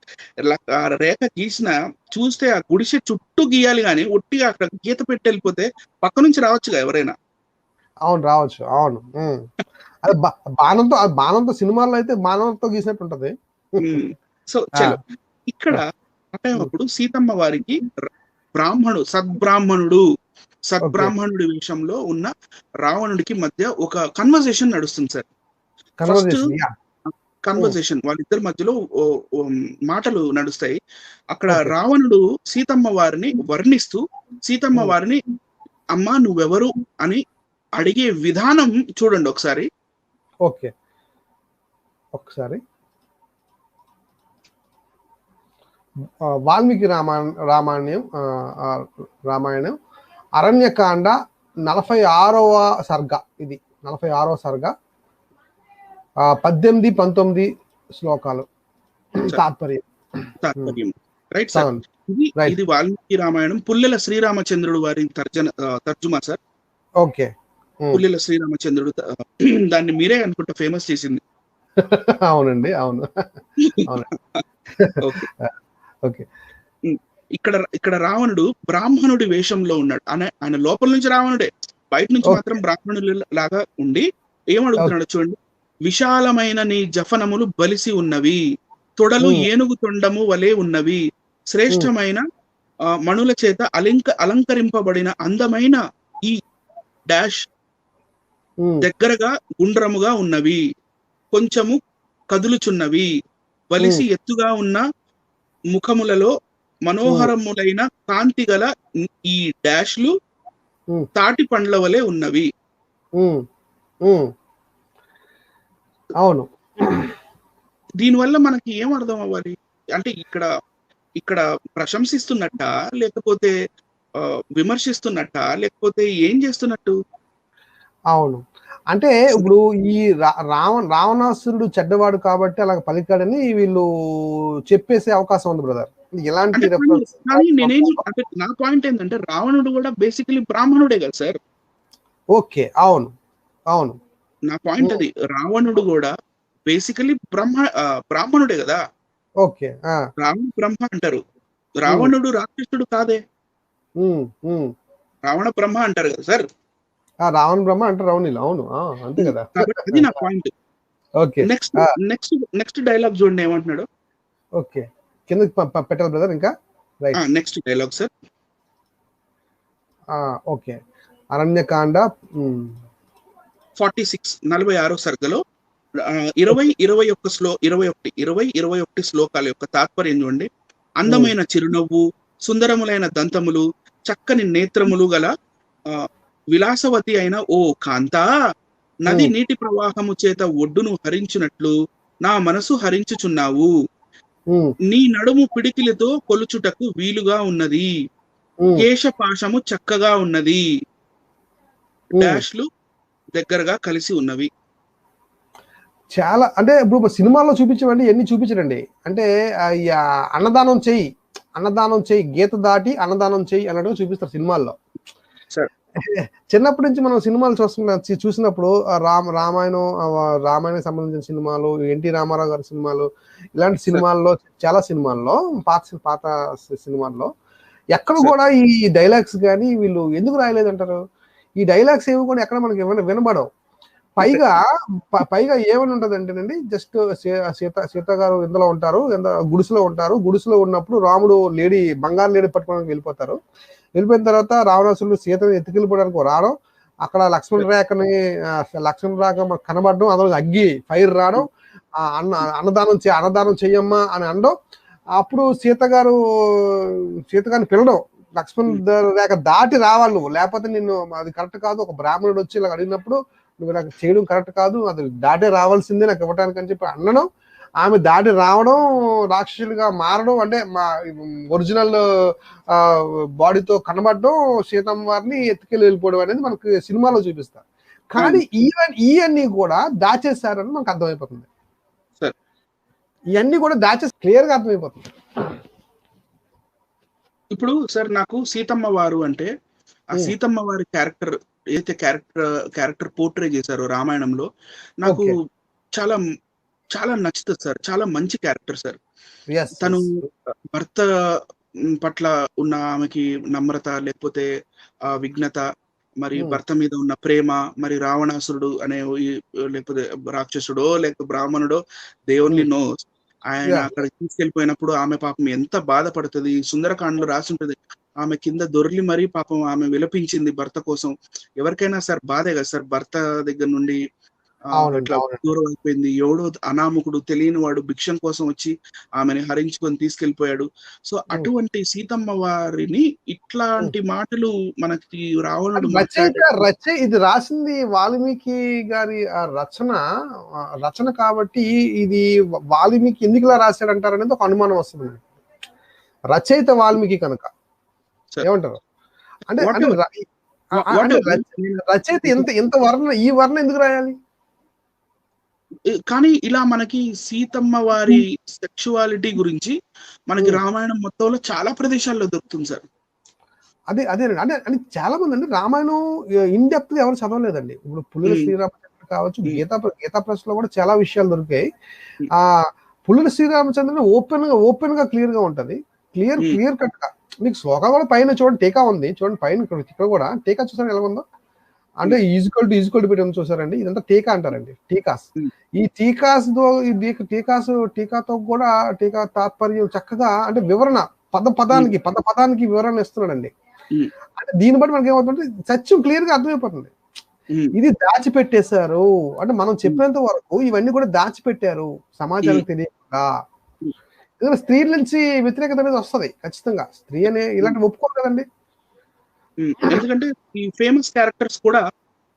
ఆ రేఖ గీసిన చూస్తే ఆ గుడిసె చుట్టూ గీయాలి కానీ ఒట్టిగా అక్కడ గీత పెట్టి వెళ్ళిపోతే పక్క నుంచి రావచ్చుగా ఎవరైనా. అవును రావచ్చు. అవును. అది బాణంతో, బాణంతో సినిమాల్లో అయితే బాణంతో గీసినట్టు ఉంటది. సో చలో ఇక్కడ అప్పుడు సీతమ్మ వారికి సద్బ్రాహ్మణుడి విషయంలో ఉన్న రావణుడికి మధ్య ఒక కన్వర్సేషన్ నడుస్తుంది సార్. ఫస్ట్ కన్వర్సేషన్ వాళ్ళిద్దరి మధ్యలో మాటలు నడుస్తాయి. అక్కడ రావణుడు సీతమ్మ వారిని వర్ణిస్తూ సీతమ్మ వారిని అమ్మా నువ్వెవరు అని అడిగే విధానం చూడండి ఒకసారి. ఓకే ఒకసారి వాల్మీకి రామాయణం అరణ్యకాండ 46వ సర్గ. ఇది 46వ సర్గ. 18-19 శ్లోకాలు తాత్పర్యం. Right sir. ఇది వాల్మీకి రామాయణం పుల్లెల శ్రీరామచంద్రుడు వారి తర్జుమా సార్. ఓకే. పుల్లెల శ్రీరామచంద్రుడు దాన్ని మీరే అనుకుంటా ఫేమస్ చేసింది. అవునండి అవును అవును. ఓకే. ఇక్కడ రావణుడు బ్రాహ్మణుడి వేషంలో ఉన్నాడు. ఆయన లోపల నుంచి రావణుడే, బయట నుంచి మాత్రం బ్రాహ్మణుడు లాగా ఉండి ఏమడుగుతున్నాడు చూడండి. విశాలమైన నీ జఫనములు బలిసి ఉన్నవి, తొడలు ఏనుగు తొండము వలె ఉన్నవి, శ్రేష్టమైన మణుల చేత అలంకరింపబడిన అందమైన ఈ డాష్ దగ్గరగా గుండ్రముగా ఉన్నవి, కొంచెము కదులుచున్నవి, బలిసి ఎత్తుగా ఉన్న ముఖములలో మనోహరములైన కాంతి గల ఈ డాష్లు తాటి పండ్ల వలె ఉన్నవి. అవును. దీనివల్ల మనకి ఏం అర్థం అవ్వాలి అంటే ఇక్కడ ప్రశంసిస్తున్నట్ట, లేకపోతే విమర్శిస్తున్నట్ట, లేకపోతే ఏం చేస్తున్నట్టు? అవును. అంటే ఇప్పుడు ఈ రావణాసురుడు చెడ్డవాడు కాబట్టి అలా పలికాడని వీళ్ళు చెప్పేసే అవకాశం ఉంది బ్రదర్. ఎలాంటి నా పాయింట్ ఏంటంటే రావణుడు కూడా బేసికలీ బ్రాహ్మణుడే కదా సార్. ఓకే. అవును అవును. నా పాయింట్ అది. రావణుడు కూడా బేసికలీ బ్రాహ్మణుడే కదా. ఓకే. రావణ బ్రహ్మ అంటారు, రావణుడు రాక్షసుడు కాదే. రావణ బ్రహ్మ అంటారు కదా సార్. రావణ బ్రహ్మ అంటే రావణులు. అవును అంతే కదా. అది నా పాయింట్. ఓకే. నెక్స్ట్ డైలాగ్ చూడండి ఏమంటున్నాడు. ఓకే కిందకి పెట్టాలి బ్రదర్ ఇంకా. Right. Next dialogue sir. Okay. Aranya Kanda 46 సర్గలో 21 శ్లోకాల యొక్క తాత్పర్యం చూడండి. అందమైన చిరునవ్వు, సుందరములైన దంతములు, చక్కని నేత్రములు గల విలాసవతి అయిన ఓ కాంతా, నది నీటి ప్రవాహము చేత ఒడ్డును హరించినట్లు నా మనసు హరించుచున్నావు. నీ నడుము పిడికిలతో కొలుచుటకు వీలుగా ఉన్నది, కేశపాశము చక్కగా ఉన్నది, డాష్లు దగ్గరగా కలిసి ఉన్నవి. చాలా అంటే ఇప్పుడు సినిమాల్లో చూపించండి, ఎన్ని చూపించరండి. అంటే అన్నదానం చెయ్యి గీత దాటి అన్నదానం చెయ్యి అన్నట్టు చూపిస్తారు సినిమాల్లో. చిన్నప్పటి నుంచి మనం సినిమాలు చూసినప్పుడు రామాయణం సంబంధించిన సినిమాలు, ఎన్టీ రామారావు గారి సినిమాలు, ఇలాంటి సార్ సినిమాల్లో చాలా సినిమాల్లో పాత సినిమాల్లో ఎక్కడ సార్ కూడా ఈ డైలాగ్స్ కానీ వీళ్ళు ఎందుకు రాయలేదంటారు? ఈ డైలాగ్స్ ఏవి కూడా ఎక్కడ మనకి వినబడవు. పైగా పైగా ఏమని ఉంటదంటేనండి, జస్ట్ సీత గారు ఇందులో ఉంటారు, గుడిసెలో ఉంటారు. గుడిసెలో ఉన్నప్పుడు రాముడు బంగారు లేడీ పట్టుకోవడానికి వెళ్ళిపోతారు. వెళ్ళిపోయిన తర్వాత రావణాసురుడు సీతని ఎత్తుకెళ్ళిపోవడానికి రావడం, అక్కడ లక్ష్మణ రేఖ మనకు కనబడడం, అందులో అగ్గి ఫైర్ రావడం, అన్నదానం చెయ్యమ్మా అని అనడం. అప్పుడు సీత గారిని పిలవడం, లక్ష్మణ రేఖ దాటి రావాలి నువ్వు, లేకపోతే నిన్ను అది కరెక్ట్ కాదు. ఒక బ్రాహ్మణుడు వచ్చి ఇలా అడిగినప్పుడు నువ్వు నాకు చేయడం కరెక్ట్ కాదు, అది దాటి రావాల్సిందే నాకు ఇవ్వటానికి అని చెప్పి అనడం. ఆమె దాటి రావడం, రాక్షసులుగా మారడం, అంటే మా ఒరిజినల్ బాడీతో కనబడడం, సీతమ్మ వారిని ఎత్తుకెళ్ళి వెళ్ళిపోవడం అనేది మనకు సినిమాలో చూపిస్తారు. కానీ ఇవన్నీ కూడా దాచేస్తారని మనకు అర్థమైపోతుంది. ఇవన్నీ కూడా దాచేసి క్లియర్ గా అర్థమైపోతుంది. ఇప్పుడు సార్ నాకు సీతమ్మ వారు అంటే ఆ సీతమ్మ వారి క్యారెక్టర్ ఏదైతే క్యారెక్టర్ పోర్ట్రే చేశారో రామాయణంలో, నాకు చాలా చాలా నచ్చుతుంది సార్. చాలా మంచి క్యారెక్టర్ సార్. తను భర్త పట్ల ఉన్న ఆమెకి నమ్రత, లేకపోతే ఆ విఘ్నత, మరి భర్త మీద ఉన్న ప్రేమ, మరి రావణాసురుడు అనే లేకపోతే రాక్షసుడో లేకపోతే బ్రాహ్మణుడో, దే ఓన్లీ నోస్. ఆయన అక్కడికి తీసుకెళ్లిపోయినప్పుడు ఆమె పాపం ఎంత బాధపడుతుంది. సుందరకాండలో రాసి ఉంటది, ఆమె కింద దొర్లి మరీ పాపం ఆమె విలపించింది భర్త కోసం. ఎవరికైనా సార్ బాధే కదా సార్, భర్త దగ్గర నుండి అట్లా దూరం అయిపోయింది. ఎవడో అనామకుడు తెలియని వాడు భిక్షం కోసం వచ్చి ఆమెని హరించుకొని తీసుకెళ్లిపోయాడు. సో అటువంటి సీతమ్మ వారిని ఇట్లాంటి మాటలు మనకి రావణుడు ఇది రాసింది వాల్మీకి గారి రచన కాబట్టి ఇది వాల్మీకి ఎందుకు ఇలా రాశాడంటారు అనేది ఒక అనుమానం వస్తుంది. రచయిత వాల్మీకి కనుక ఏమంటారు అంటే రచయిత ఎంత ఈ వర్ణ ఎందుకు రాయాలి? కానీ ఇలా మనకి సీతమ్మ వారి సెక్షువాలిటీ గురించి మనకి రామాయణం మొత్తంలో చాలా ప్రదేశాల్లో దొరుకుతుంది సార్. అదే అంటే చాలా మంది అండి రామాయణం ఇన్ డెప్త్ గా ఎవరు చదవలేదండి. ఇప్పుడు పుల్లల శ్రీరామచంద్ర కావచ్చు, గీతా ప్రెస్ లో కూడా చాలా విషయాలు దొరికాయి. ఆ పుల్లల శ్రీరామచంద్ర ఓపెన్ గా క్లియర్ గా ఉంటది. క్లియర్ కట్ గా మీకు శ్లోకా కూడా పైన చూడండి, టీకా ఉంది చూడండి, పైన ఇక్కడ కూడా టీకా చూసారు ఎలా ఉందో, అంటే ఈజ్వల్ టు పెట్టి చూసారండి. ఇదంతా టీకా అంటారండి, టీకాస్. ఈ టీకాతో కూడా టీకా తాత్పర్యం చక్కగా, అంటే వివరణ పదానికి వివరణ ఇస్తున్నాడండి. అంటే దీన్ని బట్టి మనకి ఏమవుతుందంటే సత్యం క్లియర్ గా అర్థమైపోతుంది. ఇది దాచిపెట్టేశారు అంటే మనం చెప్పేంత వరకు ఇవన్నీ కూడా దాచిపెట్టారు సమాజానికి తెలియకుండా. స్త్రీల నుంచి వ్యతిరేకత అనేది వస్తుంది ఖచ్చితంగా. స్త్రీ అనే ఇలాంటి ఒప్పుకోరు కదండి. ఎందుకంటే ఈ ఫేమస్ క్యారెక్టర్స్ కూడా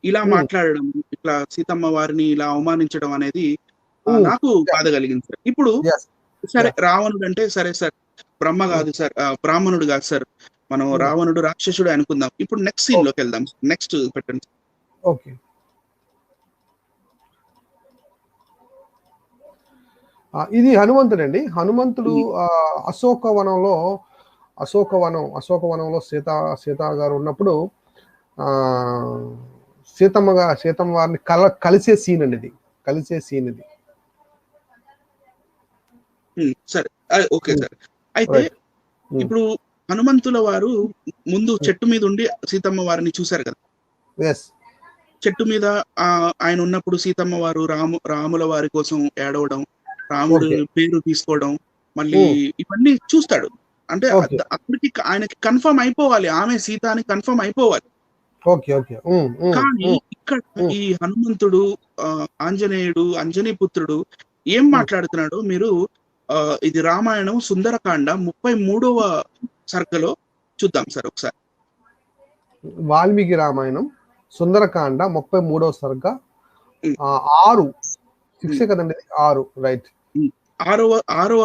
ఇలా మాట్లాడడం, ఇట్లా సీతమ్మ వారిని ఇలా అవమానించడం అనేది నాకు బాధ కలిగింది సార్. ఇప్పుడు సరే రావణుడు అంటే సరే సార్, బ్రహ్మ కాదు సార్, బ్రాహ్మణుడు కాదు సార్, మనం రావణుడు రాక్షసుడు అనుకుందాం. ఇప్పుడు నెక్స్ట్ సీన్ లోకి వెళ్దాం. నెక్స్ట్ పెట్టండి. ఓకే, ఇది హనుమంతుడు అండి. హనుమంతుడు అశోకవనంలో సీతా గారు ఉన్నప్పుడు సీతమ్మ వారిని కలిసే సీన్ అండి ఇది. సరే, ఓకే సార్. అయితే ఇప్పుడు హనుమంతుల వారు ముందు చెట్టు మీద ఉండి సీతమ్మ వారిని చూశారు కదా. చెట్టు మీద ఆయన ఉన్నప్పుడు సీతమ్మ వారు రాముల వారి కోసం ఏడవడం, రాముడు పేరు తీసుకోవడం, మళ్ళీ ఇవన్నీ చూస్తాడు. అంటే అప్పటికి ఆయనకి కన్ఫర్మ్ అయిపోవాలి, ఆమె సీత అని కన్ఫర్మ్ అయిపోవాలి. కానీ ఇక్కడ ఈ హనుమంతుడు, అంజనీ పుత్రుడు ఏం మాట్లాడుతున్నాడు మీరు ఇది రామాయణం సుందరకాండ 33వ సర్గలో చూద్దాం సార్ ఒకసారి. వాల్మీకి రామాయణం సుందరకాండ 33వ సర్గ 6 కదండి, 6 రైట్. 6వ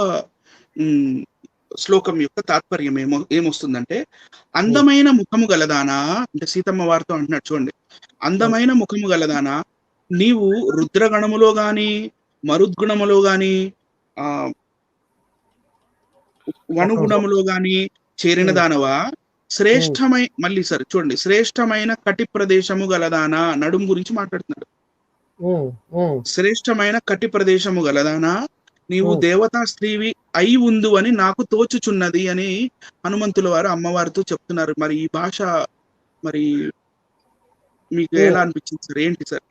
శ్లోకం యొక్క తాత్పర్యం ఏమొస్తుందంటే, అందమైన ముఖము గలదానా అంటే సీతమ్మ వారితో అంటున్నాడు చూడండి, అందమైన ముఖము గలదానా, నీవు రుద్రగణములో గాని మరుద్గుణములో గాని వనుగుణములో గాని చేరిన దానవా, మళ్ళీ సార్ చూడండి, శ్రేష్టమైన కటి ప్రదేశము గలదానా, నడుము గురించి మాట్లాడుతున్నాడు. శ్రేష్టమైన కటి ప్రదేశము గలదానా, నీవు దేవతా స్త్రీవి అయి ఉందు అని నాకు తోచుచున్నది అని హనుమంతుల వారు అమ్మవారితో చెప్తున్నారు. మరి ఈ భాష మరి మీకు ఎలా అనిపించింది సార్? ఏంటి సార్?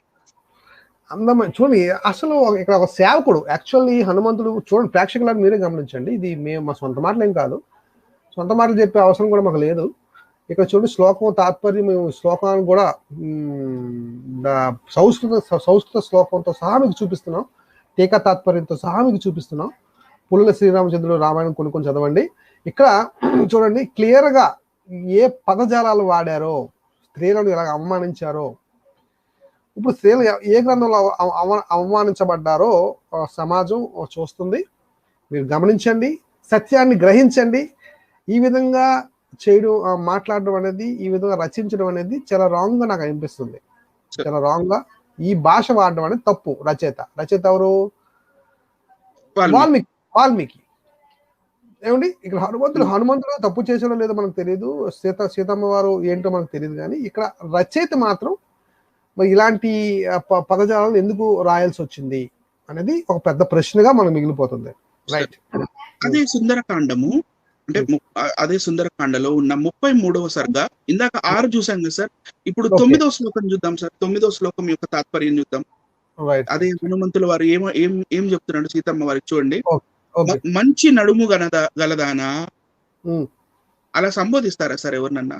అందమైన చూడండి, అసలు ఇక్కడ ఒక సేవకుడు యాక్చువల్లీ హనుమంతుడు చూడండి, ప్రేక్షకులను మీరే గమనించండి, ఇది మేము మా సొంత మాటలు ఏం కాదు, సొంత మాటలు చెప్పే అవసరం కూడా మాకు లేదు. ఇక్కడ చూడండి శ్లోకం తాత్పర్యం, శ్లోకాన్ని కూడా సంస్కృత శ్లోకంతో సహా మీకు చూపిస్తున్నాం, టీకా తాత్పర్యంతో సహా మీకు చూపిస్తున్నాం. పుల్లల శ్రీరామచంద్రుడు రామాయణం కొన్ని చదవండి. ఇక్కడ చూడండి క్లియర్గా ఏ పదజాలాలు వాడారో, స్త్రీలను ఎలా అవమానించారో, ఇప్పుడు స్త్రీలు ఏ గ్రంథంలో అవమానించబడ్డారో సమాజం చూస్తుంది. మీరు గమనించండి, సత్యాన్ని గ్రహించండి. ఈ విధంగా చేయడం, మాట్లాడడం అనేది, ఈ విధంగా రచించడం అనేది చాలా రాంగ్ గా నాకు అనిపిస్తుంది. చాలా రాంగ్ గా ఈ భాష వాడడం అనేది తప్పు. రచయిత ఎవరు? వాల్మీకి. ఏమండి, ఇక్కడ హనుమంతుడు తప్పు చేసాడో లేదో మనకు తెలియదు, సీతమ్మ వారు ఏంటో మనకు తెలియదు, కానీ ఇక్కడ రచయిత మాత్రం మరి ఇలాంటి పదజాలను ఎందుకు రాయాల్సి వచ్చింది అనేది ఒక పెద్ద ప్రశ్నగా మనకు మిగిలిపోతుంది. రైట్. అదే సుందరకాండము అంటే అదే సుందరకాండలో ఉన్న 33వ సర్గ, ఇందాక 6 చూసాం కదా సార్, ఇప్పుడు 9వ శ్లోకం చూద్దాం సార్. 9వ శ్లోకం యొక్క తాత్పర్యం చూద్దాం. అదే హనుమంతుల వారు ఏం చెప్తున్నాడు సీతమ్మ వారికి చూడండి. మంచి నడుము గలదానా, అలా సంబోధిస్తారా సార్ ఎవరినన్నా?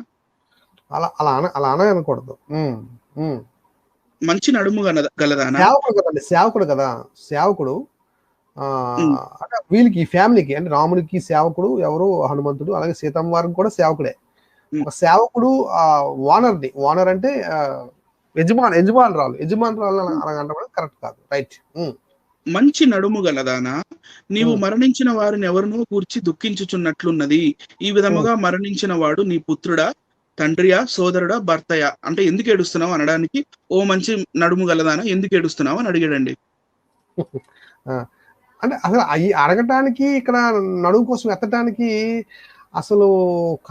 అలా అనకూడదు. మంచి నడుము గలదానా, సేవకుడు కదా, సేవకుడు. వీళ్ళకి ఈ ఫ్యామిలీకి అంటే రాముడికి సేవకుడు ఎవరు? హనుమంతుడు. అలాగే సీతమ్మ వారికి కూడా సేవకుడే. ఒక సేవకుడు ఓనర్ అంటే యజమానురాలు అలాగంటే కరెక్ట్ కాదు. రైట్. మంచి నడుము గలదానా, నీవు మరణించిన వారిని ఎవరినో కూర్చి దుఃఖించుచున్నట్లున్నది. ఈ విధముగా మరణించిన వాడు నీ పుత్రుడా, తండ్రియా, సోదరుడా, భర్తయా అంటే ఎందుకు ఏడుస్తున్నావు అనడానికి, ఓ మంచి నడుము గలదానా ఎందుకు ఏడుస్తున్నావు అని అడిగాడండి. అంటే అసలు అడగటానికి, ఇక్కడ నడుము కోసం ఎత్తడానికి అసలు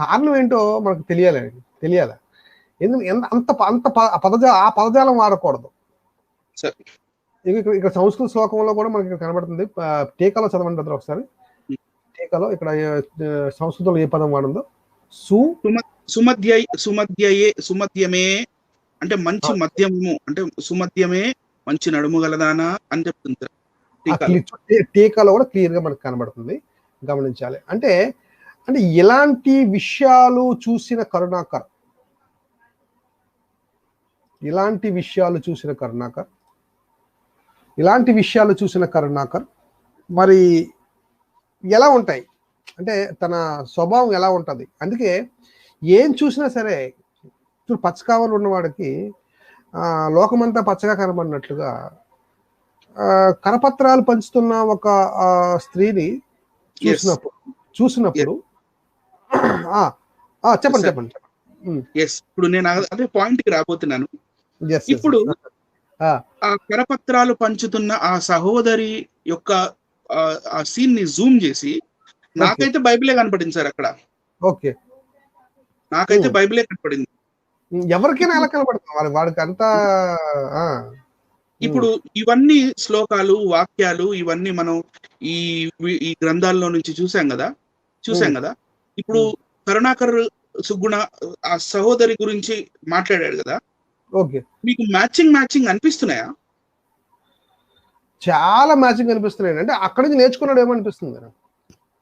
కారణం ఏంటో మనకు తెలియాలి. అంత ఆ పదజాలం వాడకూడదు. ఇక్కడ సంస్కృత శ్లోకంలో కూడా మనకి ఇక్కడ కనబడుతుంది. టీకాలో చదవండి అతను ఒకసారి. టీకాలో ఇక్కడ సంస్కృతంలో ఏ పదం వాడిందో, సుమధ్యమే అంటే మంచి మధ్యము, అంటే సుమధ్యమే మంచి నడుము గలదానా అని చెప్తుంది. టీకాలో కూడా క్లియర్ గా మనకు కనబడుతుంది, గమనించాలి. అంటే ఇలాంటి విషయాలు చూసిన కరుణాకర్, ఇలాంటి విషయాలు చూసిన కరుణాకర్ మరి ఎలా ఉంటాయి అంటే తన స్వభావం ఎలా ఉంటుంది. అందుకే ఏం చూసినా సరే, పచ్చకావలు ఉన్నవాడికి లోకమంతా పచ్చగా కనబడినట్లుగా కరపత్రాలు పంచుతున్న ఒక స్త్రీని చూసినప్పుడు చెప్పండి. ఇప్పుడు నేను అదే పాయింట్ కి రాబోతున్నాను. ఇప్పుడు ఆ కరపత్రాలు పంచుతున్న ఆ సహోదరి యొక్క ఆ సీన్ ని జూమ్ చేసి నాకైతే బైబిలే కనపడింది సార్ అక్కడ. ఓకే, నాకైతే బైబిలే కనపడింది. ఎవరికైనా ఎలా కనపడుతుంది వాడికి అంతా. ఇప్పుడు ఇవన్నీ శ్లోకాలు, వాక్యాలు ఇవన్నీ మనం ఈ గ్రంథాల్లో నుంచి చూసాం కదా. ఇప్పుడు కరుణాకర్ సుగుణ ఆ సహోదరి గురించి మాట్లాడాడు కదా. ఓకే, మీకు మ్యాచింగ్ అనిపిస్తున్నాయా? చాలా మ్యాచింగ్ అనిపిస్తున్నాయి. అంటే అక్కడి నుంచి నేర్చుకున్నాడు ఏమనిపిస్తుంది?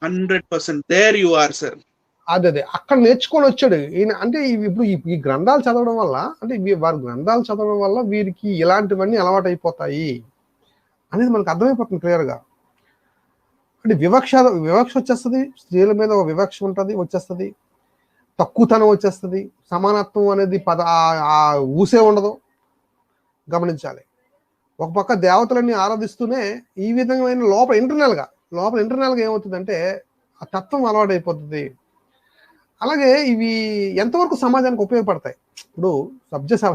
100% దేర్ యు ఆర్ సార్. అదే అక్కడ నేర్చుకొని వచ్చాడు ఈయన. అంటే ఇప్పుడు ఈ గ్రంథాలు చదవడం వల్ల, అంటే వారి గ్రంథాలు చదవడం వల్ల వీరికి ఇలాంటివన్నీ అలవాటు అయిపోతాయి అనేది మనకు అర్థమైపోతుంది క్లియర్ గా. అంటే వివక్ష వచ్చేస్తుంది, స్త్రీల మీద ఒక వివక్ష ఉంటుంది, వచ్చేస్తుంది, తక్కువతనం వచ్చేస్తుంది, సమానత్వం అనేది ఊసే ఉండదు. గమనించాలి. ఒక పక్క దేవతలన్నీ ఆరాధిస్తూనే ఈ విధమైన లోపల ఇంటర్నల్ గా ఏమవుతుందంటే ఆ తత్వం అలవాటు అయిపోతుంది. అలాగే ఇవి ఎంతవరకు సమాజానికి ఉపయోగపడతాయి? ఇప్పుడు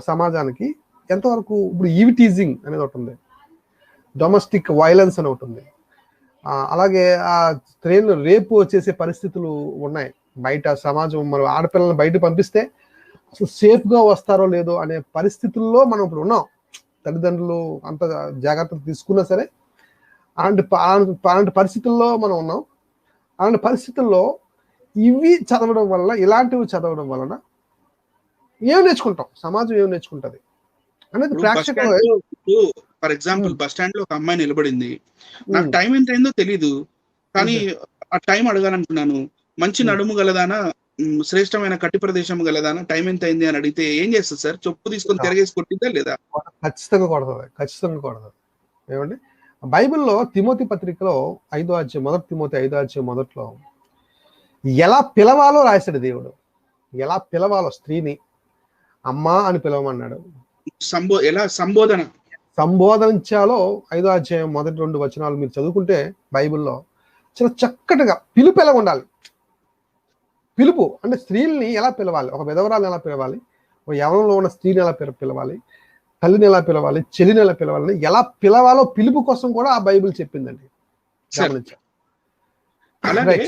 సమాజానికి ఎంతవరకు, ఇప్పుడు ఈవి టీజింగ్ అనేది ఒకటి ఉంది, డొమెస్టిక్ వైలెన్స్ అని ఒకటి ఉంది, అలాగే ఆ స్త్రీలు రేపు చేసే పరిస్థితులు ఉన్నాయి. బయట సమాజం మరి ఆడపిల్లల్ని బయట పంపిస్తే అసలు సేఫ్గా వస్తారో లేదో అనే పరిస్థితుల్లో మనం ఇప్పుడు ఉన్నాం. తల్లిదండ్రులు అంత జాగ్రత్తలు తీసుకున్నా సరే అలాంటి పరిస్థితుల్లో మనం ఉన్నాం. అలాంటి పరిస్థితుల్లో ఇవి చదవడం వల్ల, ఇలాంటివి చదవడం వలన ఏం నేర్చుకుంటాం, సమాజం ఏం నేర్చుకుంటది అనేది ప్రేక్షకులు. ఫర్ ఎగ్జాంపుల్ బస్ స్టాండ్ లో ఒక అమ్మాయి నిలబడింది, నాకు టైం ఎంత అయిందో తెలీదు, కానీ ఆ టైం అడగాలనుకున్నాను. మంచి నడుము గలదానా, శ్రేష్టమైన కట్టి ప్రదేశం గలదానా, టైం ఎంత అయింది అని అడిగితే ఏం చేస్తుంది సార్? చెప్పు తీసుకొని తిరగేసి కొట్టిద్దా లేదా? ఖచ్చితంగా కొడతాది. ఏమండి, బైబిల్లో తిమోతి పత్రికలో 5వ అధ్యాయం, 1 తిమోతి 5వ అధ్యాయం మొదట్లో ఎలా పిలవాలో రాశాడు దేవుడు. ఎలా పిలవాలో, స్త్రీని అమ్మా అని పిలవమన్నాడు. ఎలా సంబోధించాలో 5వ అధ్యాయం మొదటి 2 వచనాలు మీరు చదువుకుంటే బైబిల్లో చాలా చక్కటిగా పిలుపు ఎలా ఉండాలి. పిలుపు అంటే స్త్రీల్ని ఎలా పిలవాలి, ఒక విధవరాలను ఎలా పిలవాలి, ఒక యవనంలో ఉన్న స్త్రీని ఎలా పిలవాలి, తల్లిని ఎలా పిలవాలి, చెల్లిని ఎలా పిలవాలి, ఎలా పిలవాలో పిలుపు కోసం కూడా ఆ బైబిల్ చెప్పిందండి. అలాగే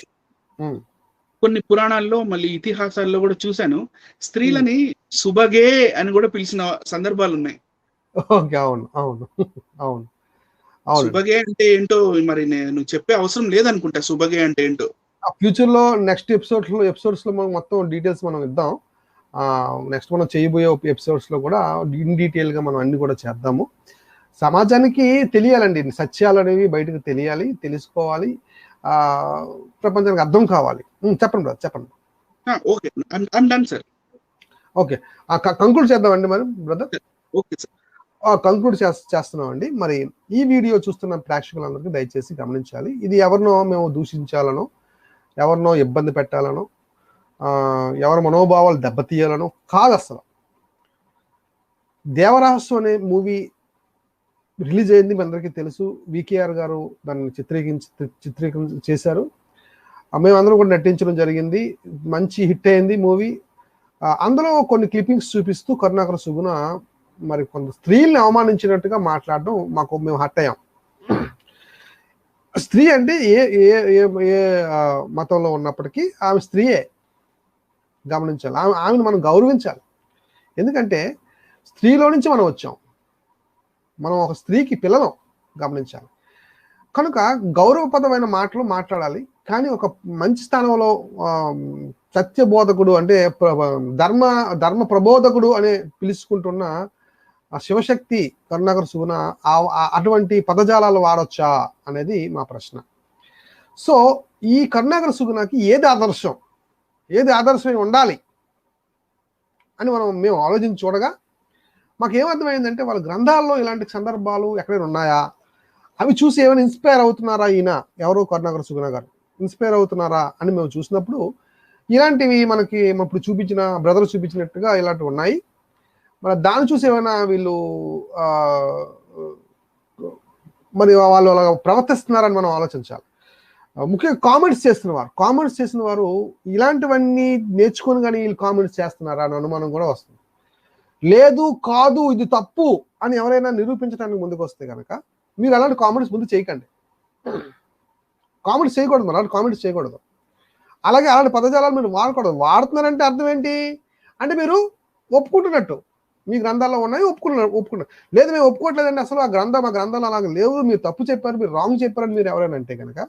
కొన్ని పురాణాల్లో మళ్ళీ ఇతిహాసాల్లో కూడా చూశాను, స్త్రీలని సుబగే అని కూడా పిలిచిన సందర్భాలు ఉన్నాయి. ఓకే, అవును. సుబగే అంటే ఏంటో మరి నేను చెప్పే అవసరం లేదనుకుంటా. సుబగే అంటే ఏంటో ఫ్యూచర్ లో నెక్స్ట్ ఎపిసోడ్స్ లో మనం మొత్తం డీటెయిల్స్ మనం ఇద్దాం. నెక్స్ట్ మనం చేయబోయే ఎపిసోడ్స్ లో కూడా ఇన్ డీటెయిల్ గా మనం అన్ని కూడా చేద్దాము. సమాజానికి తెలియాలండి, సత్యాలు అనేవి బయటకు తెలియాలి, తెలుసుకోవాలి, ప్రపంచానికి అర్థం కావాలి. చెప్పండి. ఓకే, కంక్లూడ్ చేద్దామండి మరి బ్రదర్. ఓకే సార్, కంక్లూడ్ చేస్తున్నామండి. మరి ఈ వీడియో చూస్తున్న ప్రేక్షకులందరికీ దయచేసి గమనించాలి, ఇది ఎవరినో మేము దూషించాలనో, ఎవరినో ఇబ్బంది పెట్టాలనో, ఎవరి మనోభావాలు దెబ్బతీయాలనో కాదు. అసలు దేవరహస్యం అనే మూవీ రిలీజ్ అయింది, మీ అందరికీ తెలుసు. వికేఆర్ గారు దాన్ని చిత్రీకరణ చేశారు, మేమందరం కూడా నటించడం జరిగింది. మంచి హిట్ అయింది మూవీ. అందులో కొన్ని క్లిప్పింగ్స్ చూపిస్తూ కరుణాకర సుగుణ మరి కొంత స్త్రీల్ని అవమానించినట్టుగా మాట్లాడడం మేము హట్ అయ్యాం. స్త్రీ అంటే ఏ మతంలో ఉన్నప్పటికీ ఆమె స్త్రీయే, గమనించాలి. ఆమెను మనం గౌరవించాలి. ఎందుకంటే స్త్రీలో నుంచి మనం వచ్చాం, మనం ఒక స్త్రీకి పిల్లలం, గమనించాలి. కనుక గౌరవపదమైన మాటలు మాట్లాడాలి. కానీ ఒక మంచి స్థానంలో సత్యబోధకుడు అంటే ధర్మ ప్రబోధకుడు అనే పిలుచుకుంటున్న శివశక్తి కరుణాకర సుగుణ అటువంటి పదజాలాలు వాడొచ్చా అనేది మా ప్రశ్న. సో ఈ కరుణాకర సుగుణకి ఏది ఆదర్శమై ఉండాలి అని మేము ఆలోచించి చూడగా మాకేమర్థమైందంటే, వాళ్ళ గ్రంథాల్లో ఇలాంటి సందర్భాలు ఎక్కడైనా ఉన్నాయా, అవి చూసి ఏమైనా ఇన్స్పైర్ అవుతున్నారా, ఈయన ఎవరో కరుణాకర సుగుణ గారు ఇన్స్పైర్ అవుతున్నారా అని మేము చూసినప్పుడు ఇలాంటివి మనకి ఇప్పుడు బ్రదర్ చూపించినట్టుగా ఇలాంటివి ఉన్నాయి. మరి దాన్ని చూసి ఏమైనా వీళ్ళు మరి వాళ్ళు అలా ప్రవర్తిస్తున్నారని మనం ఆలోచించాలి. ముఖ్యంగా కామెంట్స్ చేసిన వారు ఇలాంటివన్నీ నేర్చుకొని కానీ వీళ్ళు కామెంట్స్ చేస్తున్నారా అని అనుమానం కూడా వస్తుంది. లేదు, కాదు, ఇది తప్పు అని ఎవరైనా నిరూపించడానికి ముందుకు వస్తే కనుక మీరు అలాంటి కామెంట్స్ ముందు చేయకండి. కామెంట్స్ చేయకూడదు. అలాగే అలాంటి పదజాలాలు మీరు వాడకూడదు. వాడుతున్నారంటే అర్థం ఏంటి అంటే మీరు ఒప్పుకుంటున్నట్టు, మీ గ్రంథాల్లో ఉన్నాయి, ఒప్పుకున్నారు. లేదు మేము ఒప్పుకోవట్లేదండి, అసలు మా గ్రంథాలు అలాగే లేవు, మీరు తప్పు చెప్పారు, మీరు రాంగ్ చెప్పారని మీరు ఎవరైనా అంటే కనుక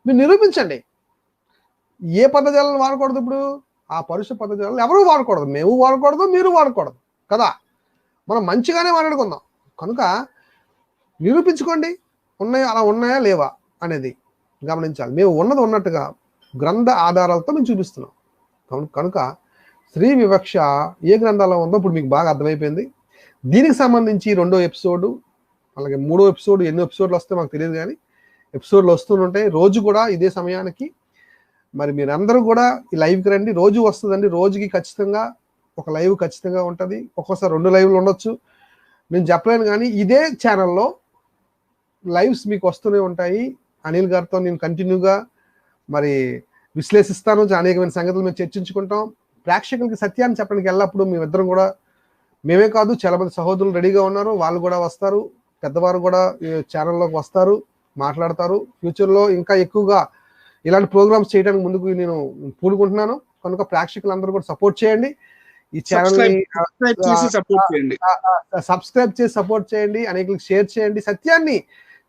మీరు నిరూపించండి. ఏ పదజాలను వాడకూడదు? ఇప్పుడు ఆ పరుష పదజాలను ఎవరు వాడకూడదు, మేము వాడకూడదు, మీరు వాడకూడదు కదా. మనం మంచిగానే మాట్లాడుకుందాం. కనుక నిరూపించుకోండి, అలా ఉన్నాయా లేవా అనేది గమనించాలి. మేము ఉన్నది ఉన్నట్టుగా గ్రంథ ఆధారాలతో మేము చూపిస్తున్నాం. కనుక స్త్రీ వివక్ష ఏ గ్రంథాల్లో ఉందో ఇప్పుడు మీకు బాగా అర్థమైపోయింది. దీనికి సంబంధించి 2వ ఎపిసోడు, అలాగే 3వ ఎపిసోడ్, ఎన్నో ఎపిసోడ్లు వస్తే మాకు తెలియదు, కానీ ఎపిసోడ్లు వస్తుంటాయి రోజు కూడా ఇదే సమయానికి. మరి మీరందరూ కూడా ఈ లైవ్కి రండి, రోజు వస్తుందండి. రోజుకి ఖచ్చితంగా ఒక లైవ్ ఖచ్చితంగా ఉంటుంది, ఒక్కోసారి 2 లైవ్లు ఉండొచ్చు, నేను చెప్పలేను. కానీ ఇదే ఛానల్లో లైవ్స్ మీకు వస్తూనే ఉంటాయి. అనిల్ గారితో నేను కంటిన్యూగా మరి విశ్లేషిస్తాను, అనేకమైన సంగతులు మేము చర్చించుకుంటాం. ప్రేక్షకులకి సత్యాన్ని చెప్పడానికి ఎల్లప్పుడూ మేమిద్దరం కూడా, మేమే కాదు చాలా మంది సహోదరులు రెడీగా ఉన్నారు, వాళ్ళు కూడా వస్తారు, పెద్దవారు కూడా ఈ ఛానల్లోకి వస్తారు, మాట్లాడతారు. ఫ్యూచర్లో ఇంకా ఎక్కువగా ఇలాంటి ప్రోగ్రామ్స్ చేయడానికి ముందుకు నేను పూనుకుంటున్నాను. కనుక ప్రేక్షకులందరూ కూడా సపోర్ట్ చేయండి. ఈ ఛానల్ని సబ్స్క్రైబ్ చేసి సపోర్ట్ చేయండి, అనేకులకు షేర్ చేయండి, సత్యాన్ని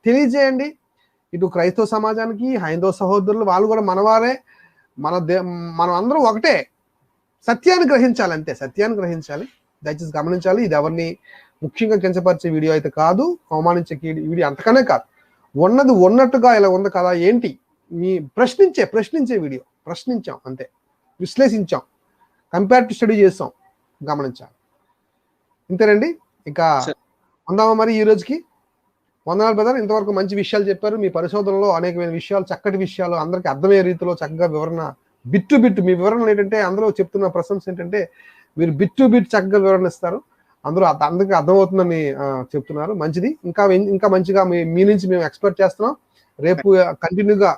తెలియజేయండి. ఇటు క్రైస్తవ సమాజానికి, హైందవ సహోదరులు వాళ్ళు కూడా మనవారే, మనం అందరూ ఒకటే. సత్యాన్ని గ్రహించాలి, అంతే, సత్యాన్ని గ్రహించాలి. దయచేసి గమనించాలి, ఇది ఎవరిని ముఖ్యంగా కించపరిచే వీడియో అయితే కాదు, అవమానించే వీడియో అంతకనే కాదు. ఉన్నది ఉన్నట్టుగా ఇలా ఉంది కదా ఏంటి మీ ప్రశ్నించే వీడియో. ప్రశ్నించాం అంతే, విశ్లేషించాం, కంపారిటివ్ స్టడీ చేస్తాం, గమనించాలి. ఇంతేనండి. ఇక ఉందామా మరి ఈ రోజుకి? వందనాలు బ్రదర్, ఇంతవరకు మంచి విషయాలు చెప్పారు. మీ పరిశోధనలో అనేకమైన విషయాలు, చక్కటి విషయాలు, అందరికి అర్థమయ్యే రీతిలో చక్కగా వివరణ, బిట్టు మీ వివరణలు ఏంటంటే, అందులో చెప్తున్న ప్రశంస ఏంటంటే మీరు బిట్టు చక్కగా వివరణ ఇస్తారు, అందరికి అర్థమవుతుందని చెప్తున్నారు. మంచిది, ఇంకా మంచిగా మీ నుంచి మేము ఎక్స్పెక్ట్ చేస్తున్నాం. రేపు కంటిన్యూగా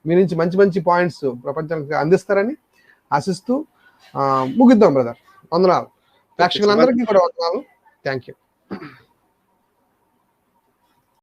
మీ నుంచి మంచి పాయింట్స్ ప్రపంచానికి అందిస్తారని ఆశిస్తూ ముగిద్దాం బ్రదర్. వందనాలు ప్రేక్షకులందరికీ కూడా వందనాలు. Thank you.